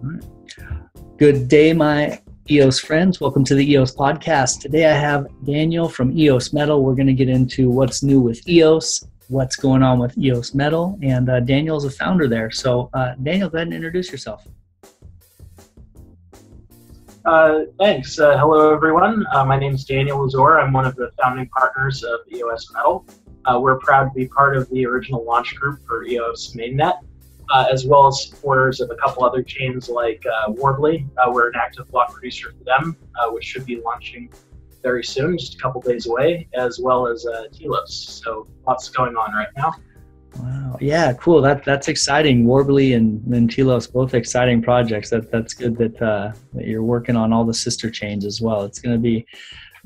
right. Good day, my EOS friends. Welcome to the EOS Podcast. Today I have Daniel from EOS Metal. We're going to get into what's new with EOS, what's going on with EOS Metal, and Daniel's a founder there. So Daniel, go ahead and introduce yourself. Thanks. Hello, everyone. My name is Daniel Lazor. I'm one of the founding partners of EOS Metal. We're proud to be part of the original launch group for EOS Mainnet, as well as supporters of a couple other chains like Warbly. We're an active block producer for them, which should be launching very soon, just a couple days away, as well as Telos. So lots going on right now. Wow. Yeah, cool. That's exciting. Warbly and Telos, both exciting projects. That's good that you're working on all the sister chains as well.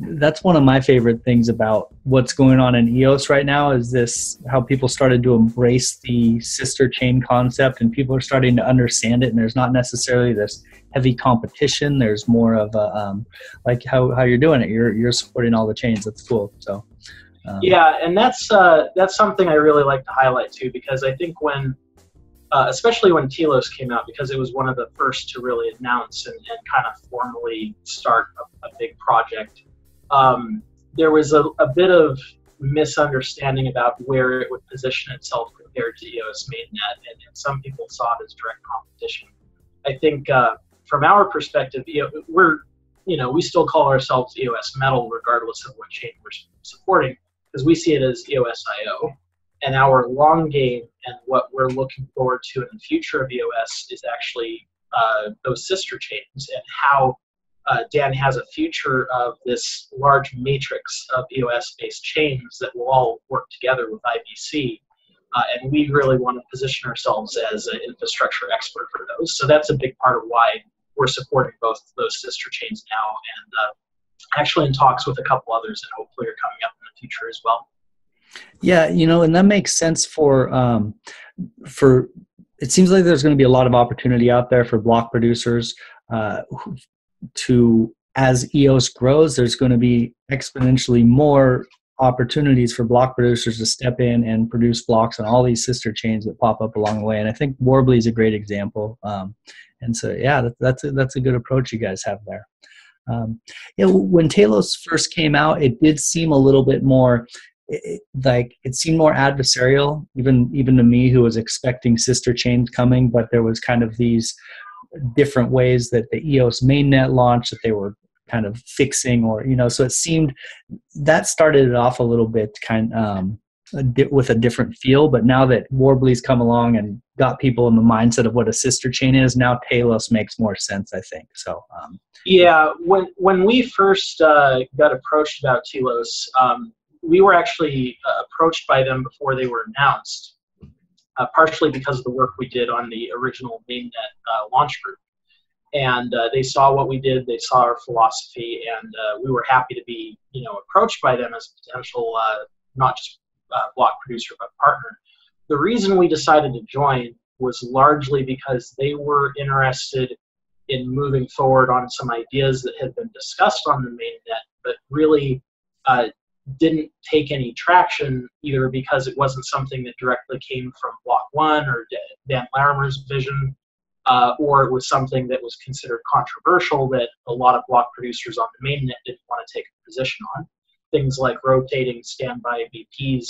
That's one of my favorite things about what's going on in EOS right now is this, how people started to embrace the sister chain concept and people are starting to understand it. And there's not necessarily this heavy competition. There's more of a, like how you're doing it. You're supporting all the chains. That's cool. So. Yeah, and that's something I really like to highlight too, because I think when, especially when Telos came out, because it was one of the first to really announce and kind of formally start a big project, there was a bit of misunderstanding about where it would position itself compared to EOS Mainnet, and some people saw it as direct competition. I think from our perspective, we still call ourselves EOS Metal regardless of what chain we're supporting, because we see it as EOS.io, and our long game and what we're looking forward to in the future of EOS is actually those sister chains and how Dan has a future of this large matrix of EOS-based chains that will all work together with IBC, and we really want to position ourselves as an infrastructure expert for those. So that's a big part of why we're supporting both those sister chains now, and actually in talks with a couple others that hopefully are coming up in the future as well. Yeah, and that makes sense for it seems like there's going to be a lot of opportunity out there for block producers as EOS grows, there's going to be exponentially more opportunities for block producers to step in and produce blocks on all these sister chains that pop up along the way. And I think Warbly is a great example. And so, yeah, that's a good approach you guys have there. When Telos first came out, it did seem a little bit more it seemed more adversarial, even to me who was expecting sister chains coming, but there was kind of these different ways that the EOS mainnet launched that they were kind of fixing, or so it seemed that started it off a little bit with a different feel. But now that Warbly's come along and got people in the mindset of what a sister chain is, now Telos makes more sense, I think. So yeah, when we first got approached about Telos, we were actually approached by them before they were announced. Partially because of the work we did on the original mainnet launch group. And they saw what we did, they saw our philosophy, and we were happy to be approached by them as a potential, not just block producer, but partner. The reason we decided to join was largely because they were interested in moving forward on some ideas that had been discussed on the mainnet, but really didn't take any traction, either because it wasn't something that directly came from Block 1 or Dan Larimer's vision, or it was something that was considered controversial that a lot of block producers on the mainnet didn't want to take a position on. Things like rotating standby BPs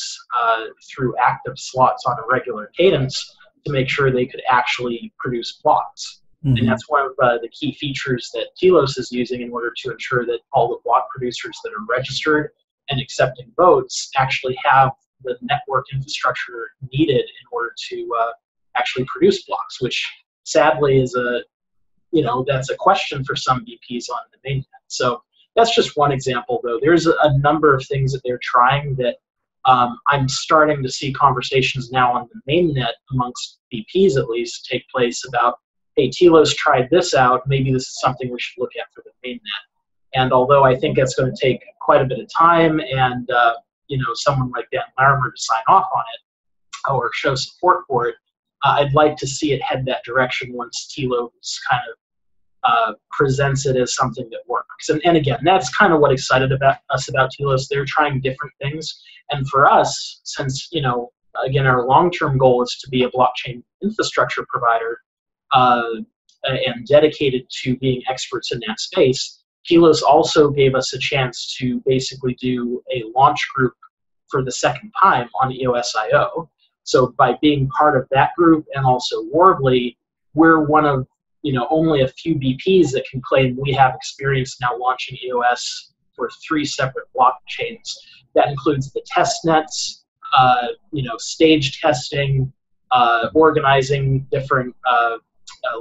through active slots on a regular cadence to make sure they could actually produce blocks. Mm-hmm. And that's one of the key features that Telos is using in order to ensure that all the block producers that are registered and accepting votes actually have the network infrastructure needed in order to actually produce blocks, which sadly is that's a question for some VPs on the mainnet. So that's just one example, though. There's a number of things that they're trying that I'm starting to see conversations now on the mainnet amongst VPs at least take place about, hey, Telos tried this out, maybe this is something we should look at for the mainnet. And although I think that's going to take quite a bit of time and, someone like Dan Larimer to sign off on it or show support for it, I'd like to see it head that direction once Telos kind of presents it as something that works. And again, that's kind of what excited us about Telos. They're trying different things. And for us, since, again, our long-term goal is to be a blockchain infrastructure provider, and dedicated to being experts in that space, Telos also gave us a chance to basically do a launch group for the second time on EOS.io. So by being part of that group and also Warbly, we're one of only a few BPs that can claim we have experience now launching EOS for 3 separate blockchains. That includes the test nets, stage testing, organizing different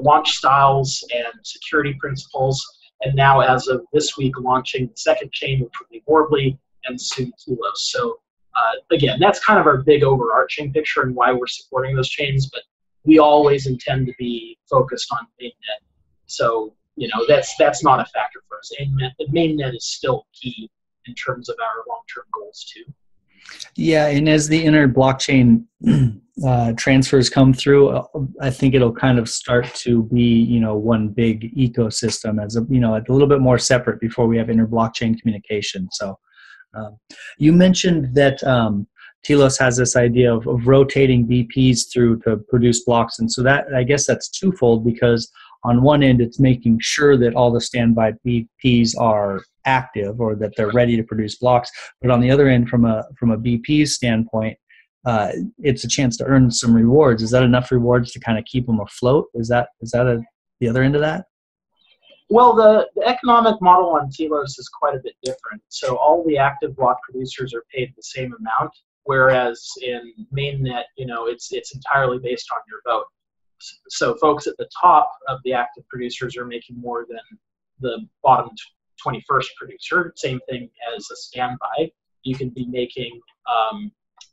launch styles and security principles, and now as of this week launching the second chain, which will be Warbly, and soon Telos. So again, that's kind of our big overarching picture and why we're supporting those chains, but we always intend to be focused on mainnet. So, that's not a factor for us. Mainnet is still key in terms of our long-term goals too. Yeah, and as the inter-blockchain transfers come through, I think it'll kind of start to be, one big ecosystem as a little bit more separate before we have inter-blockchain communication. So you mentioned that Telos has this idea of rotating BPs through to produce blocks. And so that, I guess that's twofold, because on one end, it's making sure that all the standby BPs are active or that they're ready to produce blocks. But on the other end, from a BP standpoint, it's a chance to earn some rewards. Is that enough rewards to kind of keep them afloat? Is that the other end of that? Well, the economic model on Telos is quite a bit different. So all the active block producers are paid the same amount, whereas in mainnet, it's entirely based on your vote. So folks at the top of the active producers are making more than the bottom 21st producer. Same thing as a standby. You can be making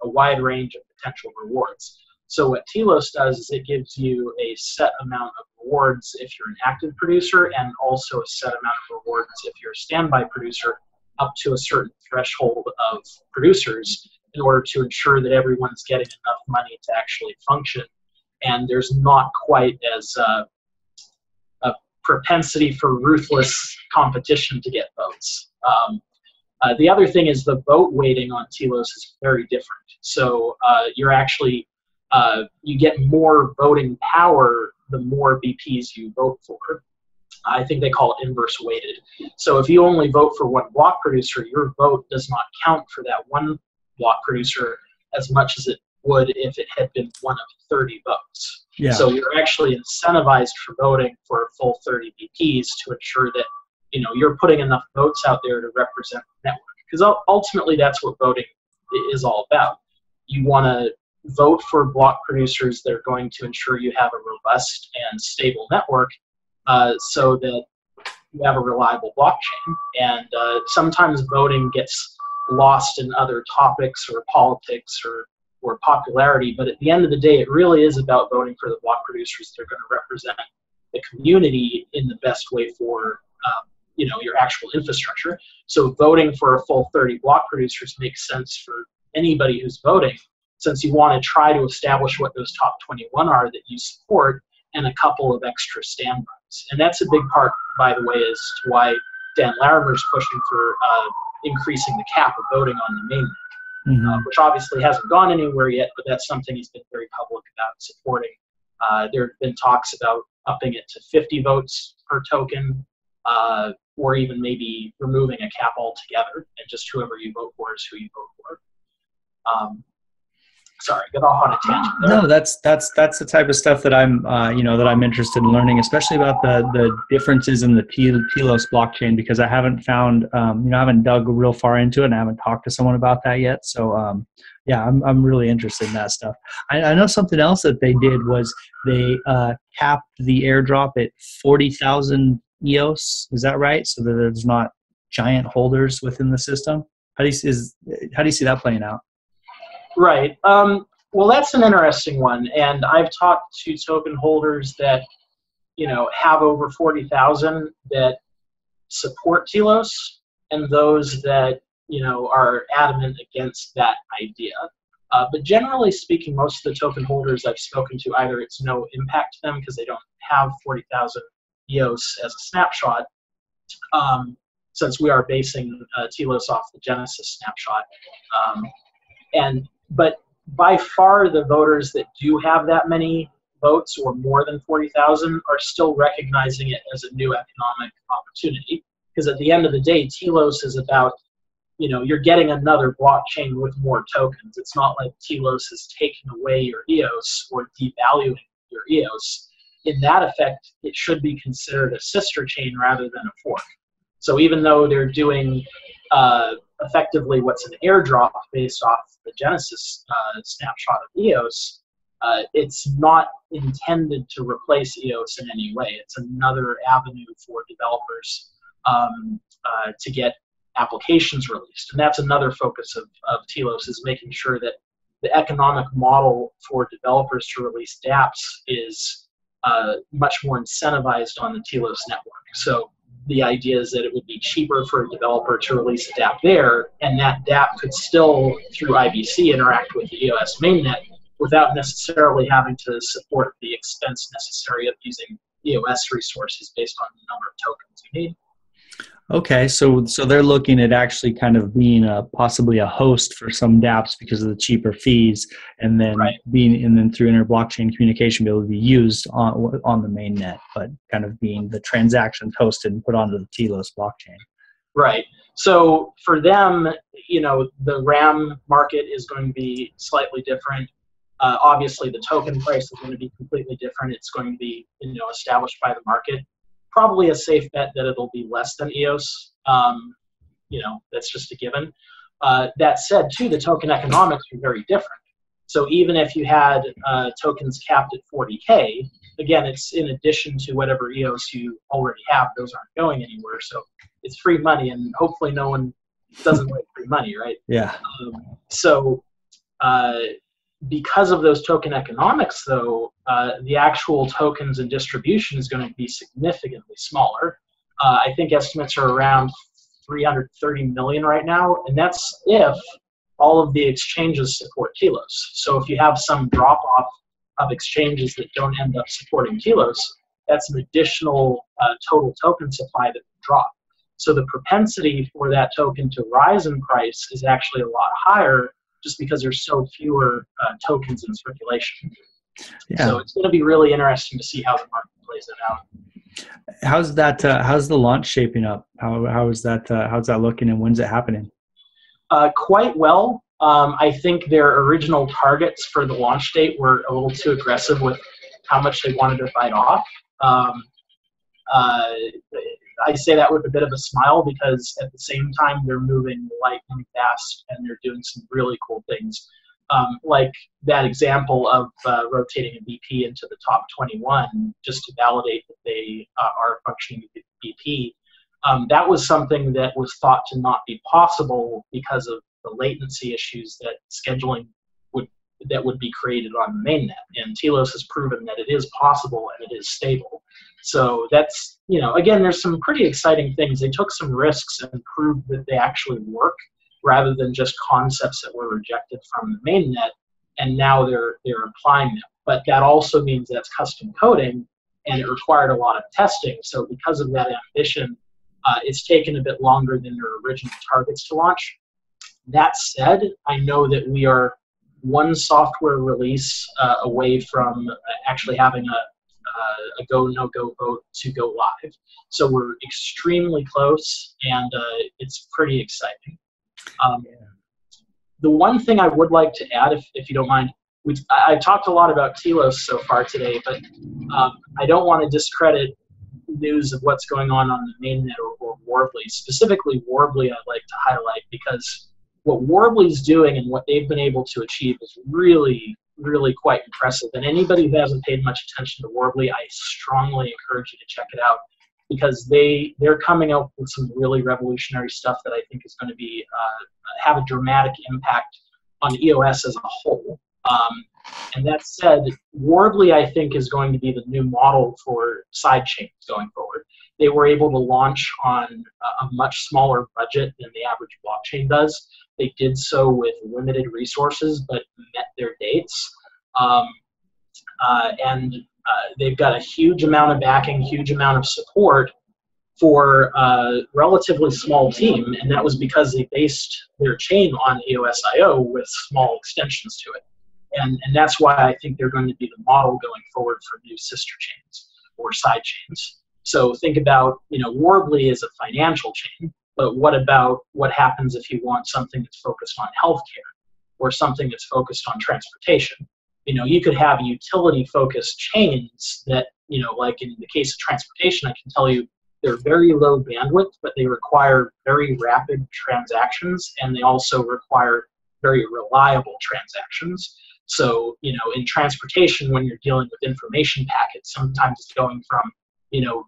a wide range of potential rewards. So what Telos does is it gives you a set amount of rewards if you're an active producer, and also a set amount of rewards if you're a standby producer, up to a certain threshold of producers, in order to ensure that everyone's getting enough money to actually function. And there's not quite as a propensity for ruthless competition to get votes. The other thing is the vote weighting on Telos is very different. So you're actually, you get more voting power the more BPs you vote for. I think they call it inverse weighted. So if you only vote for one block producer, your vote does not count for that one block producer as much as it would if it had been one of 30 votes. Yeah. So you're actually incentivized for voting for a full 30 BPs to ensure that you're putting enough votes out there to represent the network. Because ultimately that's what voting is all about. You want to vote for block producers that are going to ensure you have a robust and stable network, so that you have a reliable blockchain. And sometimes voting gets lost in other topics or politics or popularity, but at the end of the day, it really is about voting for the block producers that are going to represent the community in the best way for your actual infrastructure. So voting for a full 30 block producers makes sense for anybody who's voting, since you want to try to establish what those top 21 are that you support, and a couple of extra standbys. And that's a big part, by the way, as to why Dan Larimer's pushing for increasing the cap of voting on the mainnet, which obviously hasn't gone anywhere yet, but that's something he's been very public about supporting. There have been talks about upping it to 50 votes per token, or even maybe removing a cap altogether, and just whoever you vote for is who you vote for. Sorry, got off on a tangent there. No, that's the type of stuff that I'm that I'm interested in learning, especially about the differences in the Telos blockchain, because I haven't found I haven't dug real far into it, and I haven't talked to someone about that yet. So yeah, I'm really interested in that stuff. I know something else that they did was they capped the airdrop at 40,000 EOS. Is that right? So that there's not giant holders within the system. How do you see that playing out? Right. Well, that's an interesting one, and I've talked to token holders that have over 40,000 that support Telos, and those that are adamant against that idea. But generally speaking, most of the token holders I've spoken to, either it's no impact to them because they don't have 40,000 EOS as a snapshot, since we are basing Telos off the Genesis snapshot, but by far the voters that do have that many votes or more than 40,000 are still recognizing it as a new economic opportunity. Because at the end of the day, Telos is about, you're getting another blockchain with more tokens. It's not like Telos is taking away your EOS or devaluing your EOS. In that effect, it should be considered a sister chain rather than a fork. So even though they're doing effectively what's an airdrop based off the Genesis snapshot of EOS, it's not intended to replace EOS in any way. It's another avenue for developers to get applications released. And that's another focus of Telos, is making sure that the economic model for developers to release dApps is much more incentivized on the Telos network. So the idea is that it would be cheaper for a developer to release a dApp there, and that dApp could still, through IBC, interact with the EOS mainnet without necessarily having to support the expense necessary of using EOS resources based on the number of tokens you need. Okay, so they're looking at actually kind of being possibly a host for some dApps because of the cheaper fees, and then through inter-blockchain communication be able to be used on the mainnet, but kind of being the transactions hosted and put onto the Telos blockchain. Right. So for them, the RAM market is going to be slightly different. Obviously, the token price is going to be completely different. It's going to be established by the market. Probably a safe bet that it'll be less than EOS. That's just a given. That said, too, the token economics are very different. So even if you had tokens capped at 40K, again, it's in addition to whatever EOS you already have. Those aren't going anywhere. So it's free money, and hopefully no one doesn't like free money, right? Yeah. Because of those token economics, though, the actual tokens and distribution is going to be significantly smaller. I think estimates are around 330 million right now, and that's if all of the exchanges support Telos. So if you have some drop-off of exchanges that don't end up supporting Telos, that's an additional total token supply that will drop. So the propensity for that token to rise in price is actually a lot higher, just because there's so fewer tokens in circulation. Yeah. So it's going to be really interesting to see how the market plays it out. How's that? How's the launch shaping up? How's that looking, and when's it happening? Quite well. I think their original targets for the launch date were a little too aggressive with how much they wanted to bite off. I say that with a bit of a smile, because at the same time they're moving lightning fast and they're doing some really cool things. Like that example of rotating a BP into the top 21 just to validate that they are a functioning BP. That was something that was thought to not be possible because of the latency issues that scheduling would be created on the mainnet. And Telos has proven that it is possible and it is stable. So that's, again, there's some pretty exciting things. They took some risks and proved that they actually work, rather than just concepts that were rejected from the mainnet, and now they're applying them. But that also means that's custom coding, and it required a lot of testing. So because of that ambition, it's taken a bit longer than their original targets to launch. That said, I know that we are one software release away from actually having a go, no-go vote to go live. So we're extremely close, and it's pretty exciting. The one thing I would like to add, if you don't mind, I talked a lot about Telos so far today, but I don't want to discredit news of what's going on the mainnet or Warbly. Specifically, Warbly I'd like to highlight, because what Warbly's doing and what they've been able to achieve is really, really quite impressive. And anybody who hasn't paid much attention to Warbly, I strongly encourage you to check it out, because they're coming up with some really revolutionary stuff that I think is going to be have a dramatic impact on EOS as a whole. And that said, Warbly, I think, is going to be the new model for sidechains going forward. They were able to launch on a much smaller budget than the average blockchain does. They did so with limited resources, but met their dates. And they've got a huge amount of backing, huge amount of support for a relatively small team, and that was because they based their chain on EOS.io with small extensions to it. And that's why I think they're going to be the model going forward for new sister chains or side chains. So think about, Warbly is a financial chain, but what about what happens if you want something that's focused on healthcare or something that's focused on transportation? You could have utility-focused chains that, like in the case of transportation, I can tell you they're very low bandwidth, but they require very rapid transactions, and they also require very reliable transactions. So, in transportation, when you're dealing with information packets, sometimes it's going from,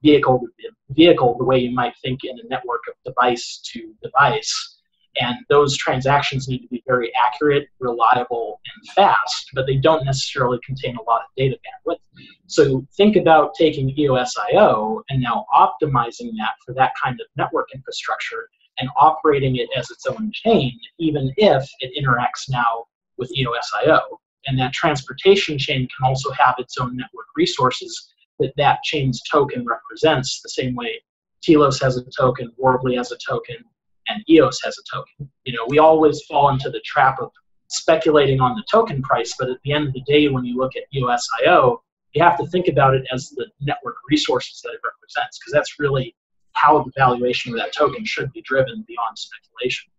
vehicle to vehicle, the way you might think in a network of device to device. And those transactions need to be very accurate, reliable, and fast, but they don't necessarily contain a lot of data bandwidth. So think about taking EOS IO and now optimizing that for that kind of network infrastructure and operating it as its own chain, even if it interacts now with EOS IO. And that transportation chain can also have its own network resources that chain's token represents, the same way Telos has a token, Warbly has a token, and EOS has a token. We always fall into the trap of speculating on the token price, but at the end of the day, when you look at EOS IO, you have to think about it as the network resources that it represents, because that's really how the valuation of that token should be driven beyond speculation.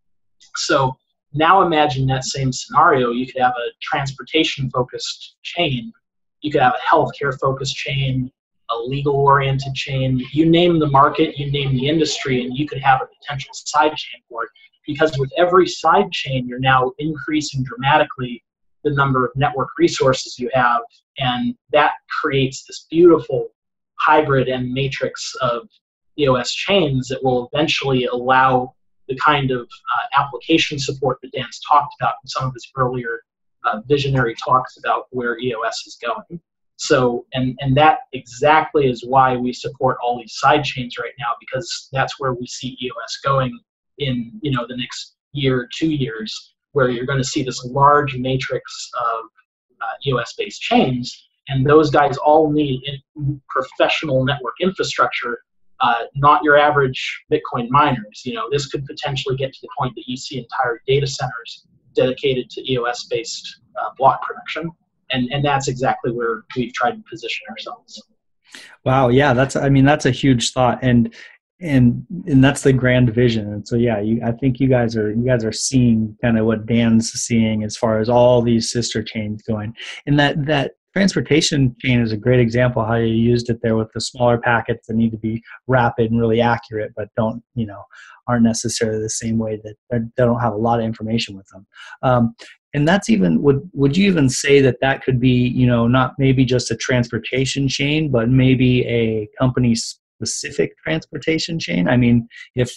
So now imagine that same scenario. You could have a transportation-focused chain. You could have a healthcare-focused chain, a legal-oriented chain. You name the market, you name the industry, and you could have a potential side chain for it. Because with every side chain, you're now increasing dramatically the number of network resources you have, and that creates this beautiful hybrid and matrix of EOS chains that will eventually allow the kind of application support that Dan's talked about in some of his earlier visionary talks about where EOS is going. So, and that exactly is why we support all these side chains right now, because that's where we see EOS going in, the next year, 2 years, where you're going to see this large matrix of EOS-based chains, and those guys all need professional network infrastructure, not your average Bitcoin miners. This could potentially get to the point that you see entire data centers dedicated to EOS-based block production, and that's exactly where we've tried to position ourselves. Wow, yeah, that's a huge thought, and that's the grand vision. And so yeah, I think you guys are seeing kind of what Dan's seeing as far as all these sister chains going, and that transportation chain is a great example how you used it there with the smaller packets that need to be rapid and really accurate, but aren't necessarily the same way that they don't have a lot of information with them. And that's even, would you even say that could be, not maybe just a transportation chain, but maybe a company specific transportation chain? I mean, if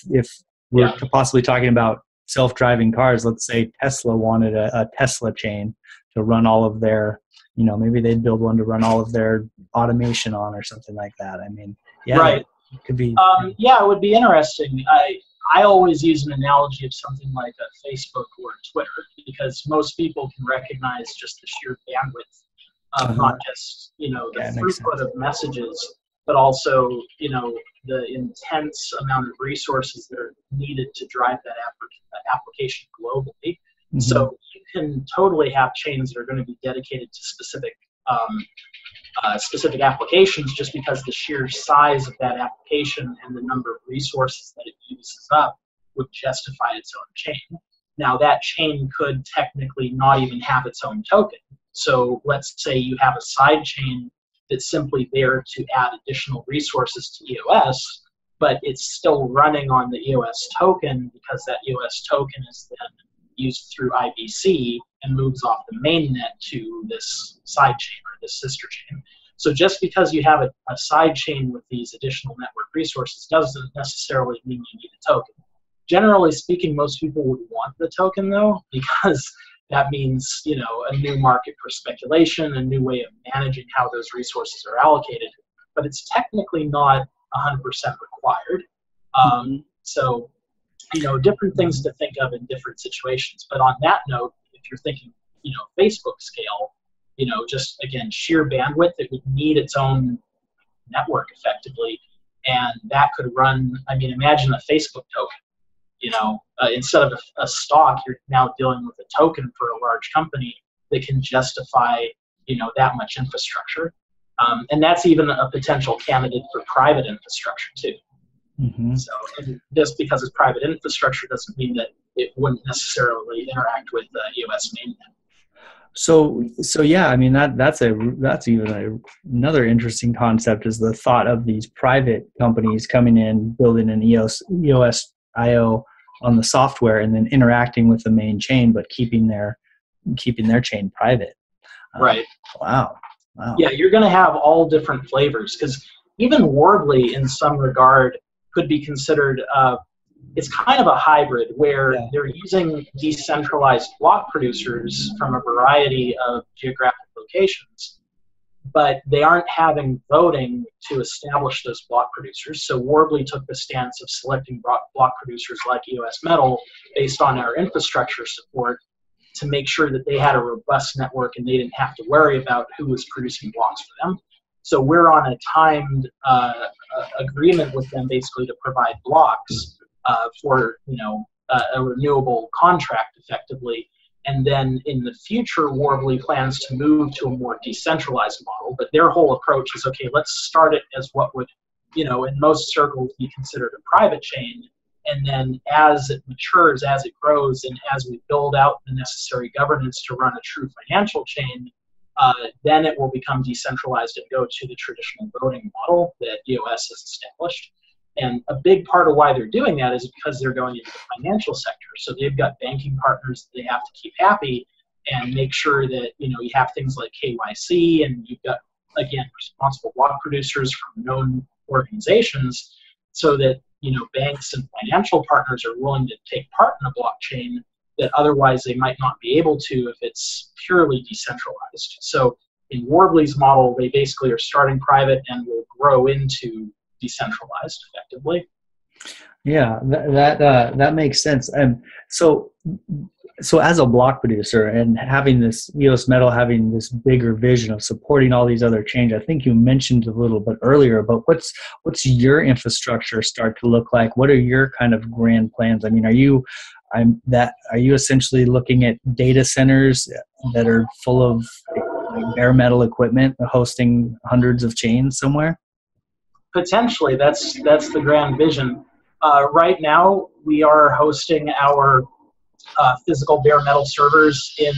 we're possibly talking about self-driving cars, let's say Tesla wanted a Tesla chain to run all of their, maybe they'd build one to run all of their automation on or something like that. I mean, yeah, right. It could be. Yeah, it would be interesting. I always use an analogy of something like a Facebook or a Twitter, because most people can recognize just the sheer bandwidth of not just, the throughput of messages, but also, the intense amount of resources that are needed to drive that application globally. Mm-hmm. So you can totally have chains that are going to be dedicated to specific applications, just because the sheer size of that application and the number of resources that it uses up would justify its own chain. Now, that chain could technically not even have its own token. So let's say you have a side chain that's simply there to add additional resources to EOS, but it's still running on the EOS token, because that EOS token is then used through IBC and moves off the mainnet to this side chain or this sister chain. So just because you have a side chain with these additional network resources doesn't necessarily mean you need a token. Generally speaking, most people would want the token, though, because that means, a new market for speculation, a new way of managing how those resources are allocated. But it's technically not 100% required. So, different things to think of in different situations. But on that note, if you're thinking, Facebook scale, just again, sheer bandwidth, it would need its own network effectively. And that could run, imagine a Facebook token. Instead of a stock, you're now dealing with a token for a large company that can justify, that much infrastructure. And that's even a potential candidate for private infrastructure too. Mm-hmm. So, and just because it's private infrastructure doesn't mean that it wouldn't necessarily interact with EOS mainnet. So yeah, I mean that's even another interesting concept, is the thought of these private companies coming in, building an EOS IO on the software, and then interacting with the main chain, but keeping their chain private. Right. Wow. Yeah, you're going to have all different flavors, because even Warbly, in some regard, could be considered. It's kind of a hybrid where they're using decentralized block producers from a variety of geographic locations, but they aren't having voting to establish those block producers. So Warbly took the stance of selecting block producers like EOS Metal based on our infrastructure support to make sure that they had a robust network and they didn't have to worry about who was producing blocks for them. So we're on a timed agreement with them basically to provide blocks for a renewable contract effectively. And then in the future, Warbly plans to move to a more decentralized model. But their whole approach is, okay, let's start it as what would, in most circles be considered a private chain. And then as it matures, as it grows, and as we build out the necessary governance to run a true financial chain, then it will become decentralized and go to the traditional voting model that EOS has established. And a big part of why they're doing that is because they're going into the financial sector. So they've got banking partners that they have to keep happy and make sure that, you have things like KYC, and you've got, again, responsible block producers from known organizations, so that, banks and financial partners are willing to take part in a blockchain that otherwise they might not be able to if it's purely decentralized. So in Warbly's model, they basically are starting private and will grow into decentralized effectively. Yeah, that makes sense. And so as a block producer and having this EOS Metal, having this bigger vision of supporting all these other chains, I think you mentioned a little bit earlier, but what's your infrastructure start to look like? What are your kind of grand plans? I mean, are you essentially looking at data centers that are full of bare metal equipment hosting hundreds of chains somewhere? Potentially, that's the grand vision. Right now, we are hosting our physical bare metal servers in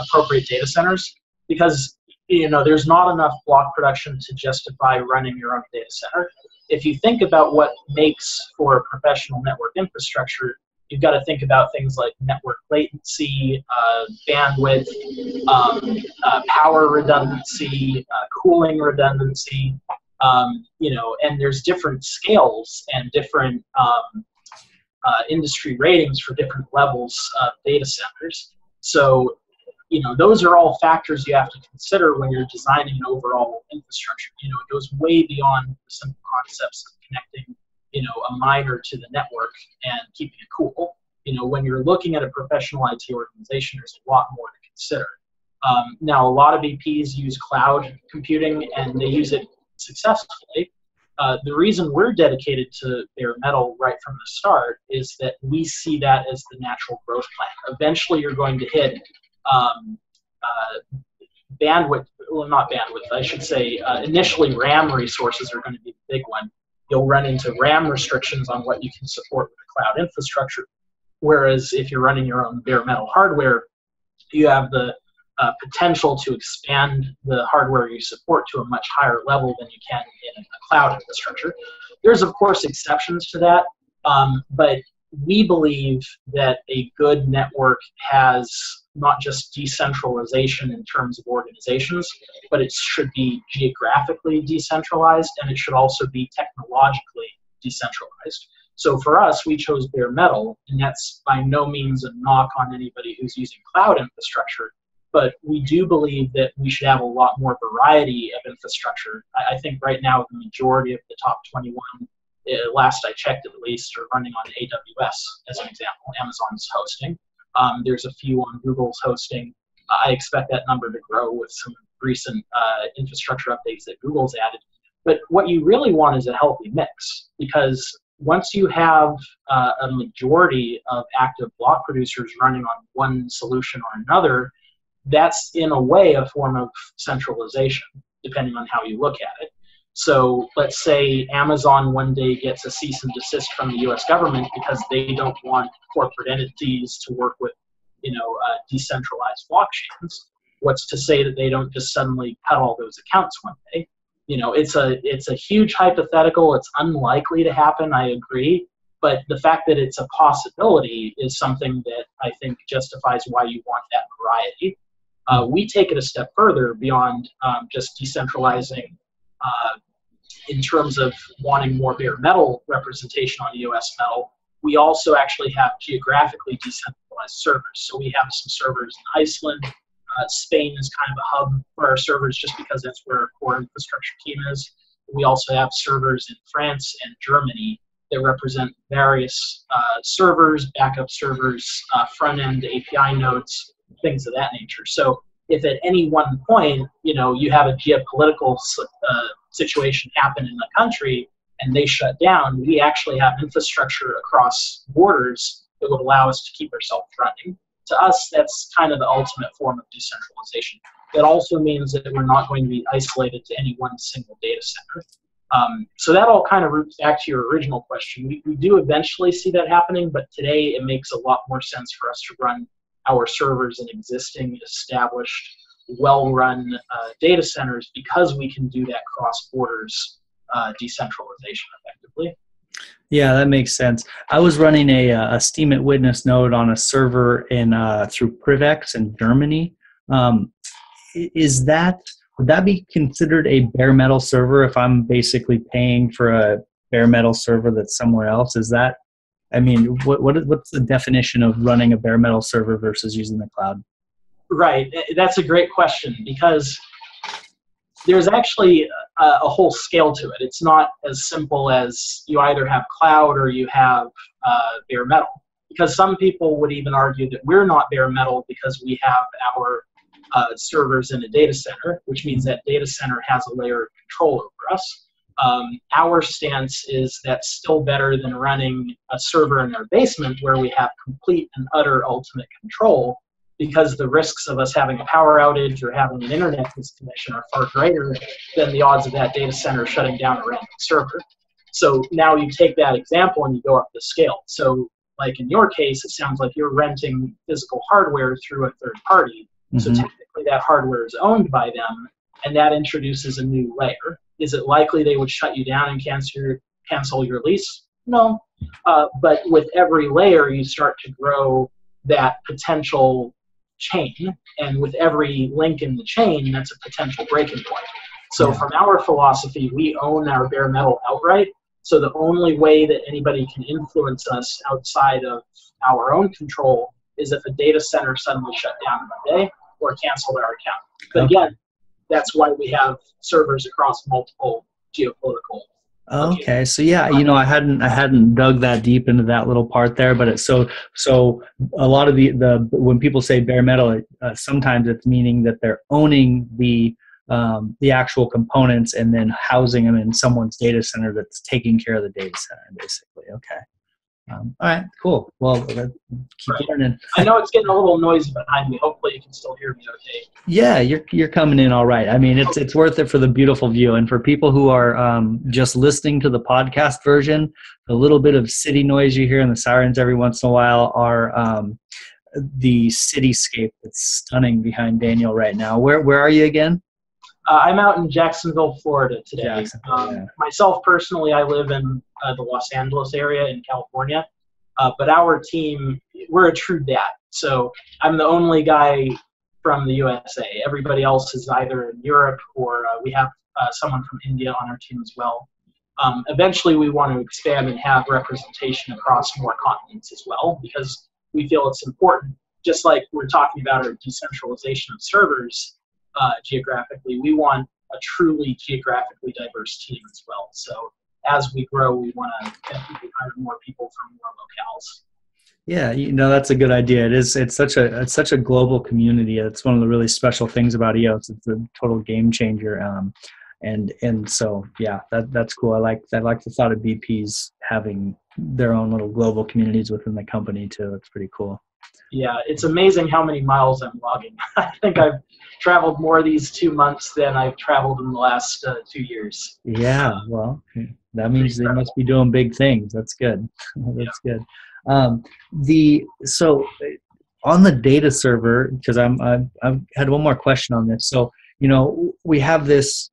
appropriate data centers, because there's not enough block production to justify running your own data center. If you think about what makes for a professional network infrastructure, you've got to think about things like network latency, bandwidth, power redundancy, cooling redundancy. And there's different scales and different industry ratings for different levels of data centers. So, those are all factors you have to consider when you're designing an overall infrastructure. It goes way beyond the simple concepts of connecting, a miner to the network and keeping it cool. When you're looking at a professional IT organization, there's a lot more to consider. Now, a lot of VPs use cloud computing, and they use it successfully. The reason we're dedicated to bare metal right from the start is that we see that as the natural growth plan. Eventually, you're going to hit bandwidth, well, not bandwidth, I should say, initially RAM resources are going to be the big one. You'll run into RAM restrictions on what you can support with the cloud infrastructure. Whereas if you're running your own bare metal hardware, you have the potential to expand the hardware you support to a much higher level than you can in a cloud infrastructure. There's, of course, exceptions to that, but we believe that a good network has not just decentralization in terms of organizations, but it should be geographically decentralized, and it should also be technologically decentralized. So for us, we chose bare metal, and that's by no means a knock on anybody who's using cloud infrastructure. But we do believe that we should have a lot more variety of infrastructure. I think right now the majority of the top 21, last I checked at least, are running on AWS as an example. Amazon's hosting. There's a few on Google's hosting. I expect that number to grow with some recent infrastructure updates that Google's added. But what you really want is a healthy mix, because once you have a majority of active block producers running on one solution or another, that's in a way a form of centralization, depending on how you look at it. So let's say Amazon one day gets a cease and desist from the U.S. government because they don't want corporate entities to work with, decentralized blockchains. What's to say that they don't just suddenly cut all those accounts one day? It's a huge hypothetical. It's unlikely to happen, I agree. But the fact that it's a possibility is something that I think justifies why you want that variety. We take it a step further beyond just decentralizing in terms of wanting more bare metal representation on EOS Metal. We also actually have geographically decentralized servers. So we have some servers in Iceland. Spain is kind of a hub for our servers just because that's where our core infrastructure team is. We also have servers in France and Germany that represent various servers, backup servers, front-end API nodes, things of that nature. So if at any one point, you have a geopolitical situation happen in the country and they shut down, we actually have infrastructure across borders that would allow us to keep ourselves running. To us, that's kind of the ultimate form of decentralization. That also means that we're not going to be isolated to any one single data center. So that all kind of roots back to your original question. We do eventually see that happening, but today it makes a lot more sense for us to run our servers in existing, established, well-run data centers because we can do that cross-borders decentralization effectively. Yeah, that makes sense. I was running a Steemit witness node on a server through Privex in Germany. Would that be considered a bare metal server if I'm basically paying for a bare metal server that's somewhere else? What's the definition of running a bare metal server versus using the cloud? Right, that's a great question because there's actually a whole scale to it. It's not as simple as you either have cloud or you have bare metal. Because some people would even argue that we're not bare metal because we have our servers in a data center, which means that data center has a layer of control over us. Our stance is that's still better than running a server in our basement where we have complete and utter ultimate control, because the risks of us having a power outage or having an internet disconnection are far greater than the odds of that data center shutting down a random server. So now you take that example and you go up the scale. So like in your case, it sounds like you're renting physical hardware through a third party. Mm-hmm. So technically that hardware is owned by them, and that introduces a new layer. Is it likely they would shut you down and cancel your lease? No. But with every layer, you start to grow that potential chain, and with every link in the chain, that's a potential breaking point. So from our philosophy, we own our bare metal outright. So the only way that anybody can influence us outside of our own control is if a data center suddenly shut down one day or canceled our account. But again, that's why we have servers across multiple geopolitical. Okay, so yeah, I hadn't dug that deep into that little part there, but it's so a lot of the when people say bare metal, sometimes it's meaning that they're owning the actual components and then housing them in someone's data center that's taking care of the data center, basically. Okay. All right, cool. Well, keep learning. I know it's getting a little noisy behind me. Hopefully you can still hear me okay. Yeah, you're coming in all right. I mean, it's worth it for the beautiful view. And for people who are just listening to the podcast version, the little bit of city noise you hear and the sirens every once in a while are the cityscape that's stunning behind Daniel right now. Where are you again? I'm out in Jacksonville, Florida today. Myself personally, I live in the Los Angeles area in California, but our team, we're a true DAT. So I'm the only guy from the USA. Everybody else is either in Europe or we have someone from India on our team as well. Eventually, we want to expand and have representation across more continents as well, because we feel it's important. Just like we're talking about our decentralization of servers, geographically, we want a truly geographically diverse team as well. So as we grow, we want to hire more people from more locales. Yeah, that's a good idea. It's such a global community. It's one of the really special things about EOS. It's a total game changer. And so yeah, that's cool. I like the thought of BPs having their own little global communities within the company too. It's pretty cool. Yeah, it's amazing how many miles I'm logging. I think I've traveled more these 2 months than I've traveled in the last 2 years. Yeah, well, that means they must be doing big things. That's good. That's good. So on the data server, because I've had one more question on this. So we have this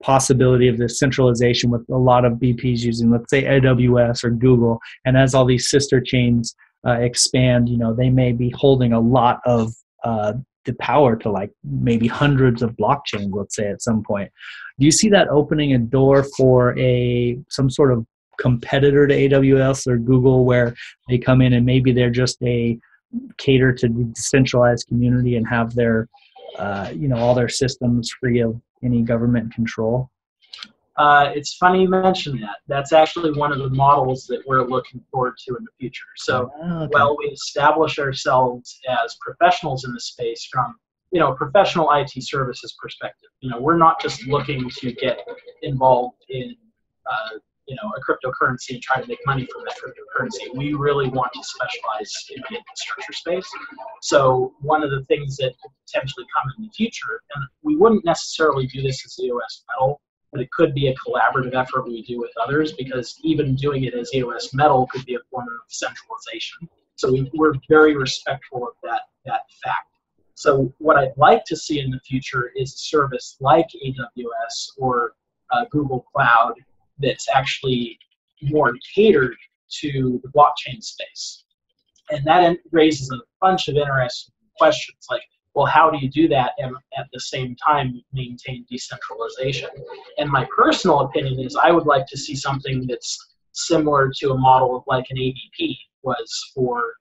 possibility of this centralization with a lot of BPs using, let's say, AWS or Google, and as all these sister chains expand, they may be holding a lot of the power to like maybe hundreds of blockchains, let's say, at some point. Do you see that opening a door for some sort of competitor to AWS or Google, where they come in and maybe they're just a cater to the decentralized community and have their all their systems free of any government control? It's funny you mention that. That's actually one of the models that we're looking forward to in the future. So, Well, we establish ourselves as professionals in the space from, professional IT services perspective. We're not just looking to get involved in, a cryptocurrency and try to make money from that cryptocurrency. We really want to specialize in the infrastructure space. So one of the things that could potentially come in the future, and we wouldn't necessarily do this as EOS Metal, but it could be a collaborative effort we do with others, because even doing it as EOS Metal could be a form of centralization. So we're very respectful of that fact. So what I'd like to see in the future is a service like AWS or Google Cloud that's actually more catered to the blockchain space. And that raises a bunch of interesting questions, like, well, how do you do that and at the same time maintain decentralization? And my personal opinion is I would like to see something that's similar to a model of like an ADP was for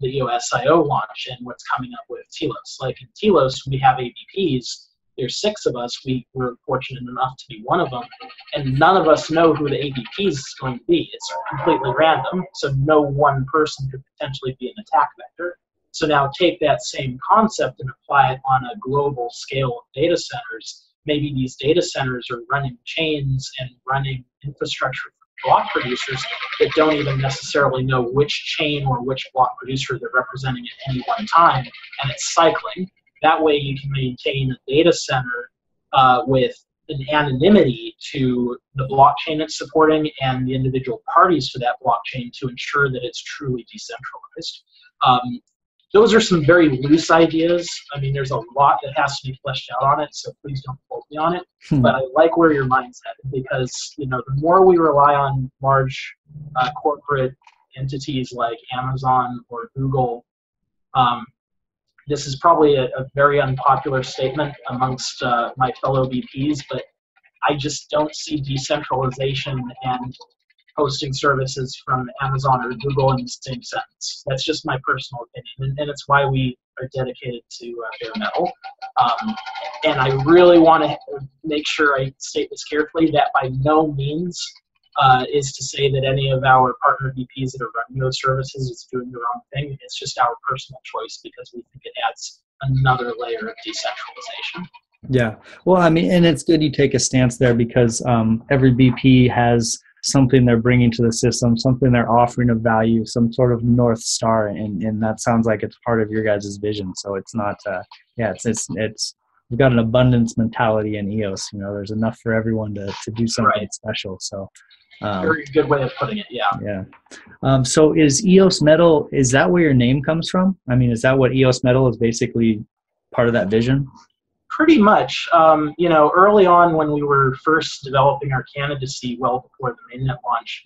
the EOS IO launch and what's coming up with Telos. Like in Telos, we have ADPs. There's 6 of us. We were fortunate enough to be one of them, and none of us know who the ADP is going to be. It's completely random, so no one person could potentially be an attack vector. So now take that same concept and apply it on a global scale of data centers. Maybe these data centers are running chains and running infrastructure for block producers that don't even necessarily know which chain or which block producer they're representing at any one time, and it's cycling. That way you can maintain a data center with an anonymity to the blockchain it's supporting and the individual parties to that blockchain to ensure that it's truly decentralized. Those are some very loose ideas. I mean, there's a lot that has to be fleshed out on it, so please don't quote me on it. But I like where your mind's headed, because the more we rely on large corporate entities like Amazon or Google, this is probably a very unpopular statement amongst my fellow VPs, but I just don't see decentralization and hosting services from Amazon or Google in the same sentence. That's just my personal opinion, and it's why we are dedicated to bare metal. And I really want to make sure I state this carefully, that by no means is to say that any of our partner VPs that are running those services is doing the wrong thing. It's just our personal choice, because we think it adds another layer of decentralization. Yeah, well, I mean, and it's good you take a stance there, because every VP has something they're bringing to the system, something they're offering of value, some sort of North Star, and that sounds like it's part of your guys' vision. So it's not, it's we've got an abundance mentality in EOS. There's enough for everyone to do something special. So very good way of putting it. Yeah. So is EOS Metal, is that where your name comes from? I mean, is that what EOS Metal is basically part of that vision? Pretty much. Early on when we were first developing our candidacy, well before the mainnet launch,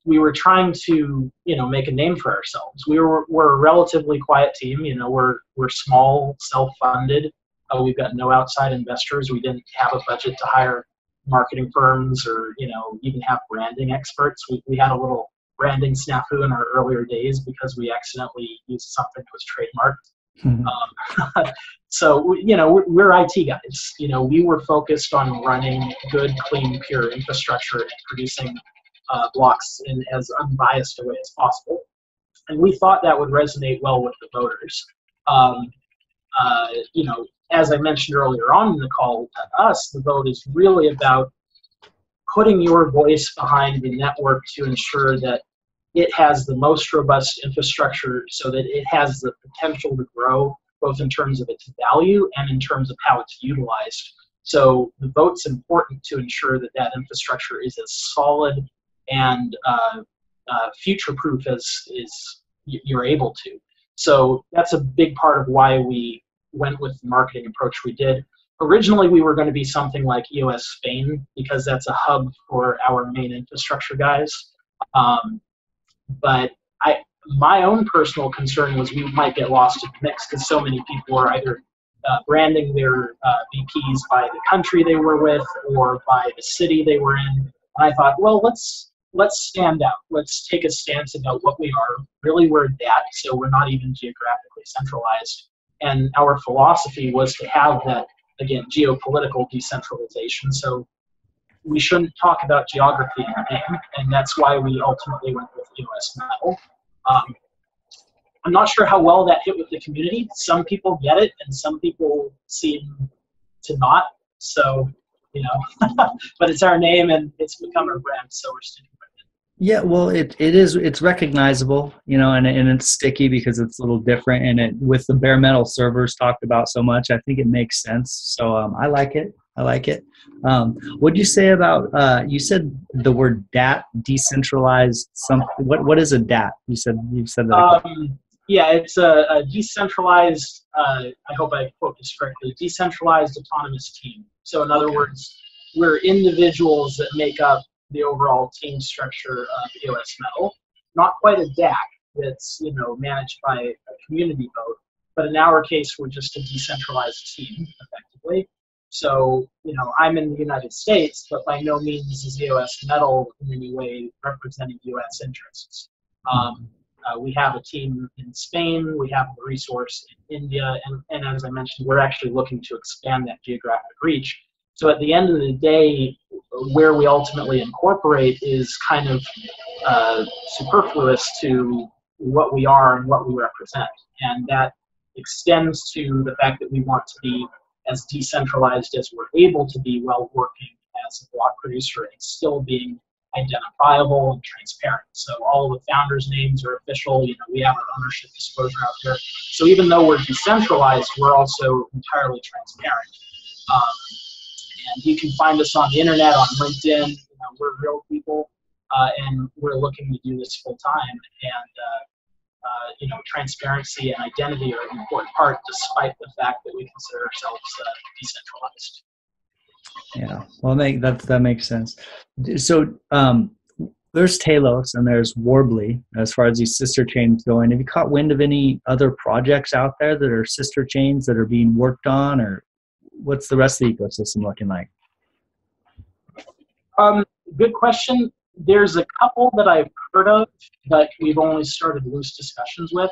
we were trying to, make a name for ourselves. We're a relatively quiet team. We're small, self-funded. We've got no outside investors. We didn't have a budget to hire marketing firms or, even have branding experts. We had a little branding snafu in our earlier days because we accidentally used something that was trademarked. So, we're IT guys. We were focused on running good, clean, pure infrastructure and producing blocks in as unbiased a way as possible. And we thought that would resonate well with the voters. As I mentioned earlier on in the call, to us, the vote is really about putting your voice behind the network to ensure that it has the most robust infrastructure so that it has the potential to grow both in terms of its value and in terms of how it's utilized. So the vote's important to ensure that that infrastructure is as solid and future-proof as you're able to. So that's a big part of why we went with the marketing approach we did. Originally, we were going to be something like EOS Spain because that's a hub for our main infrastructure guys. But my own personal concern was we might get lost in the mix because so many people are either branding their VPs by the country they were with or by the city they were in. And I thought, well, let's stand out. Let's take a stance about what we are, really where it's at, so we're not even geographically centralized. And our philosophy was to have that, again, geopolitical decentralization. So we shouldn't talk about geography in the name, and that's why we ultimately went with EOS Metal. I'm not sure how well that hit with the community. Some people get it, and some people seem to not. So, but it's our name, and it's become our brand, so we're sticking with it. Yeah, well, it's recognizable, and it's sticky because it's a little different, and with the bare metal servers talked about so much, I think it makes sense. So I like it. What'd you say about you said the word DAT, decentralized something? What is a DAT? You said that. Yeah, it's a decentralized. I hope I quote this correctly. Decentralized autonomous team. So in other words, we're individuals that make up the overall team structure of EOS Metal. Not quite a DAC that's managed by a community vote, but in our case, we're just a decentralized team effectively. So, I'm in the United States, but by no means is EOS Metal in any way representing U.S. interests. We have a team in Spain, we have a resource in India, and as I mentioned, we're actually looking to expand that geographic reach. So at the end of the day, where we ultimately incorporate is kind of superfluous to what we are and what we represent. And that extends to the fact that we want to be as decentralized as we're able to be while working as a block producer and still being identifiable and transparent. So all of the founders' names are official. We have our ownership disclosure out there. So even though we're decentralized, we're also entirely transparent. And you can find us on the internet, on LinkedIn. We're real people, and we're looking to do this full time. And transparency and identity are an important part, despite the fact that we consider ourselves decentralized. Yeah, well, that makes sense. So there's Talos and there's Warbly as far as these sister chains going. Have you caught wind of any other projects out there that are sister chains that are being worked on, or what's the rest of the ecosystem looking like? Good question. There's a couple that I've heard of, but we've only started loose discussions with.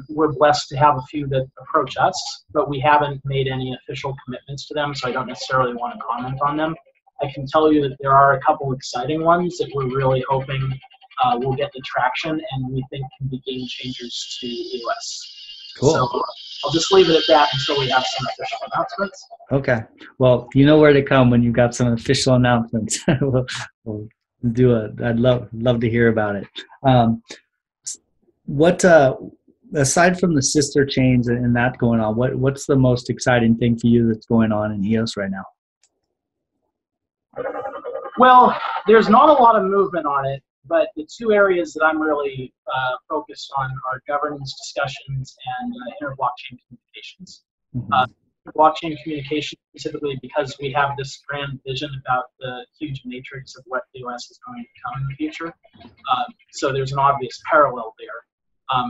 We're blessed to have a few that approach us, but we haven't made any official commitments to them, so I don't necessarily want to comment on them. I can tell you that there are a couple exciting ones that we're really hoping will get the traction and we think can be game changers to EOS. Cool. So I'll just leave it at that until we have some official announcements. Okay. Well, you know where to come when you've got some official announcements. we'll do I'd love to hear about it. What aside from the sister chains and that going on, what's the most exciting thing for you that's going on in EOS right now? Well, there's not a lot of movement on it, but the two areas that I'm really focused on are governance discussions and inter-blockchain communications. Blockchain communication specifically because we have this grand vision about the huge matrix of what EOS is going to become in the future. So there's an obvious parallel there.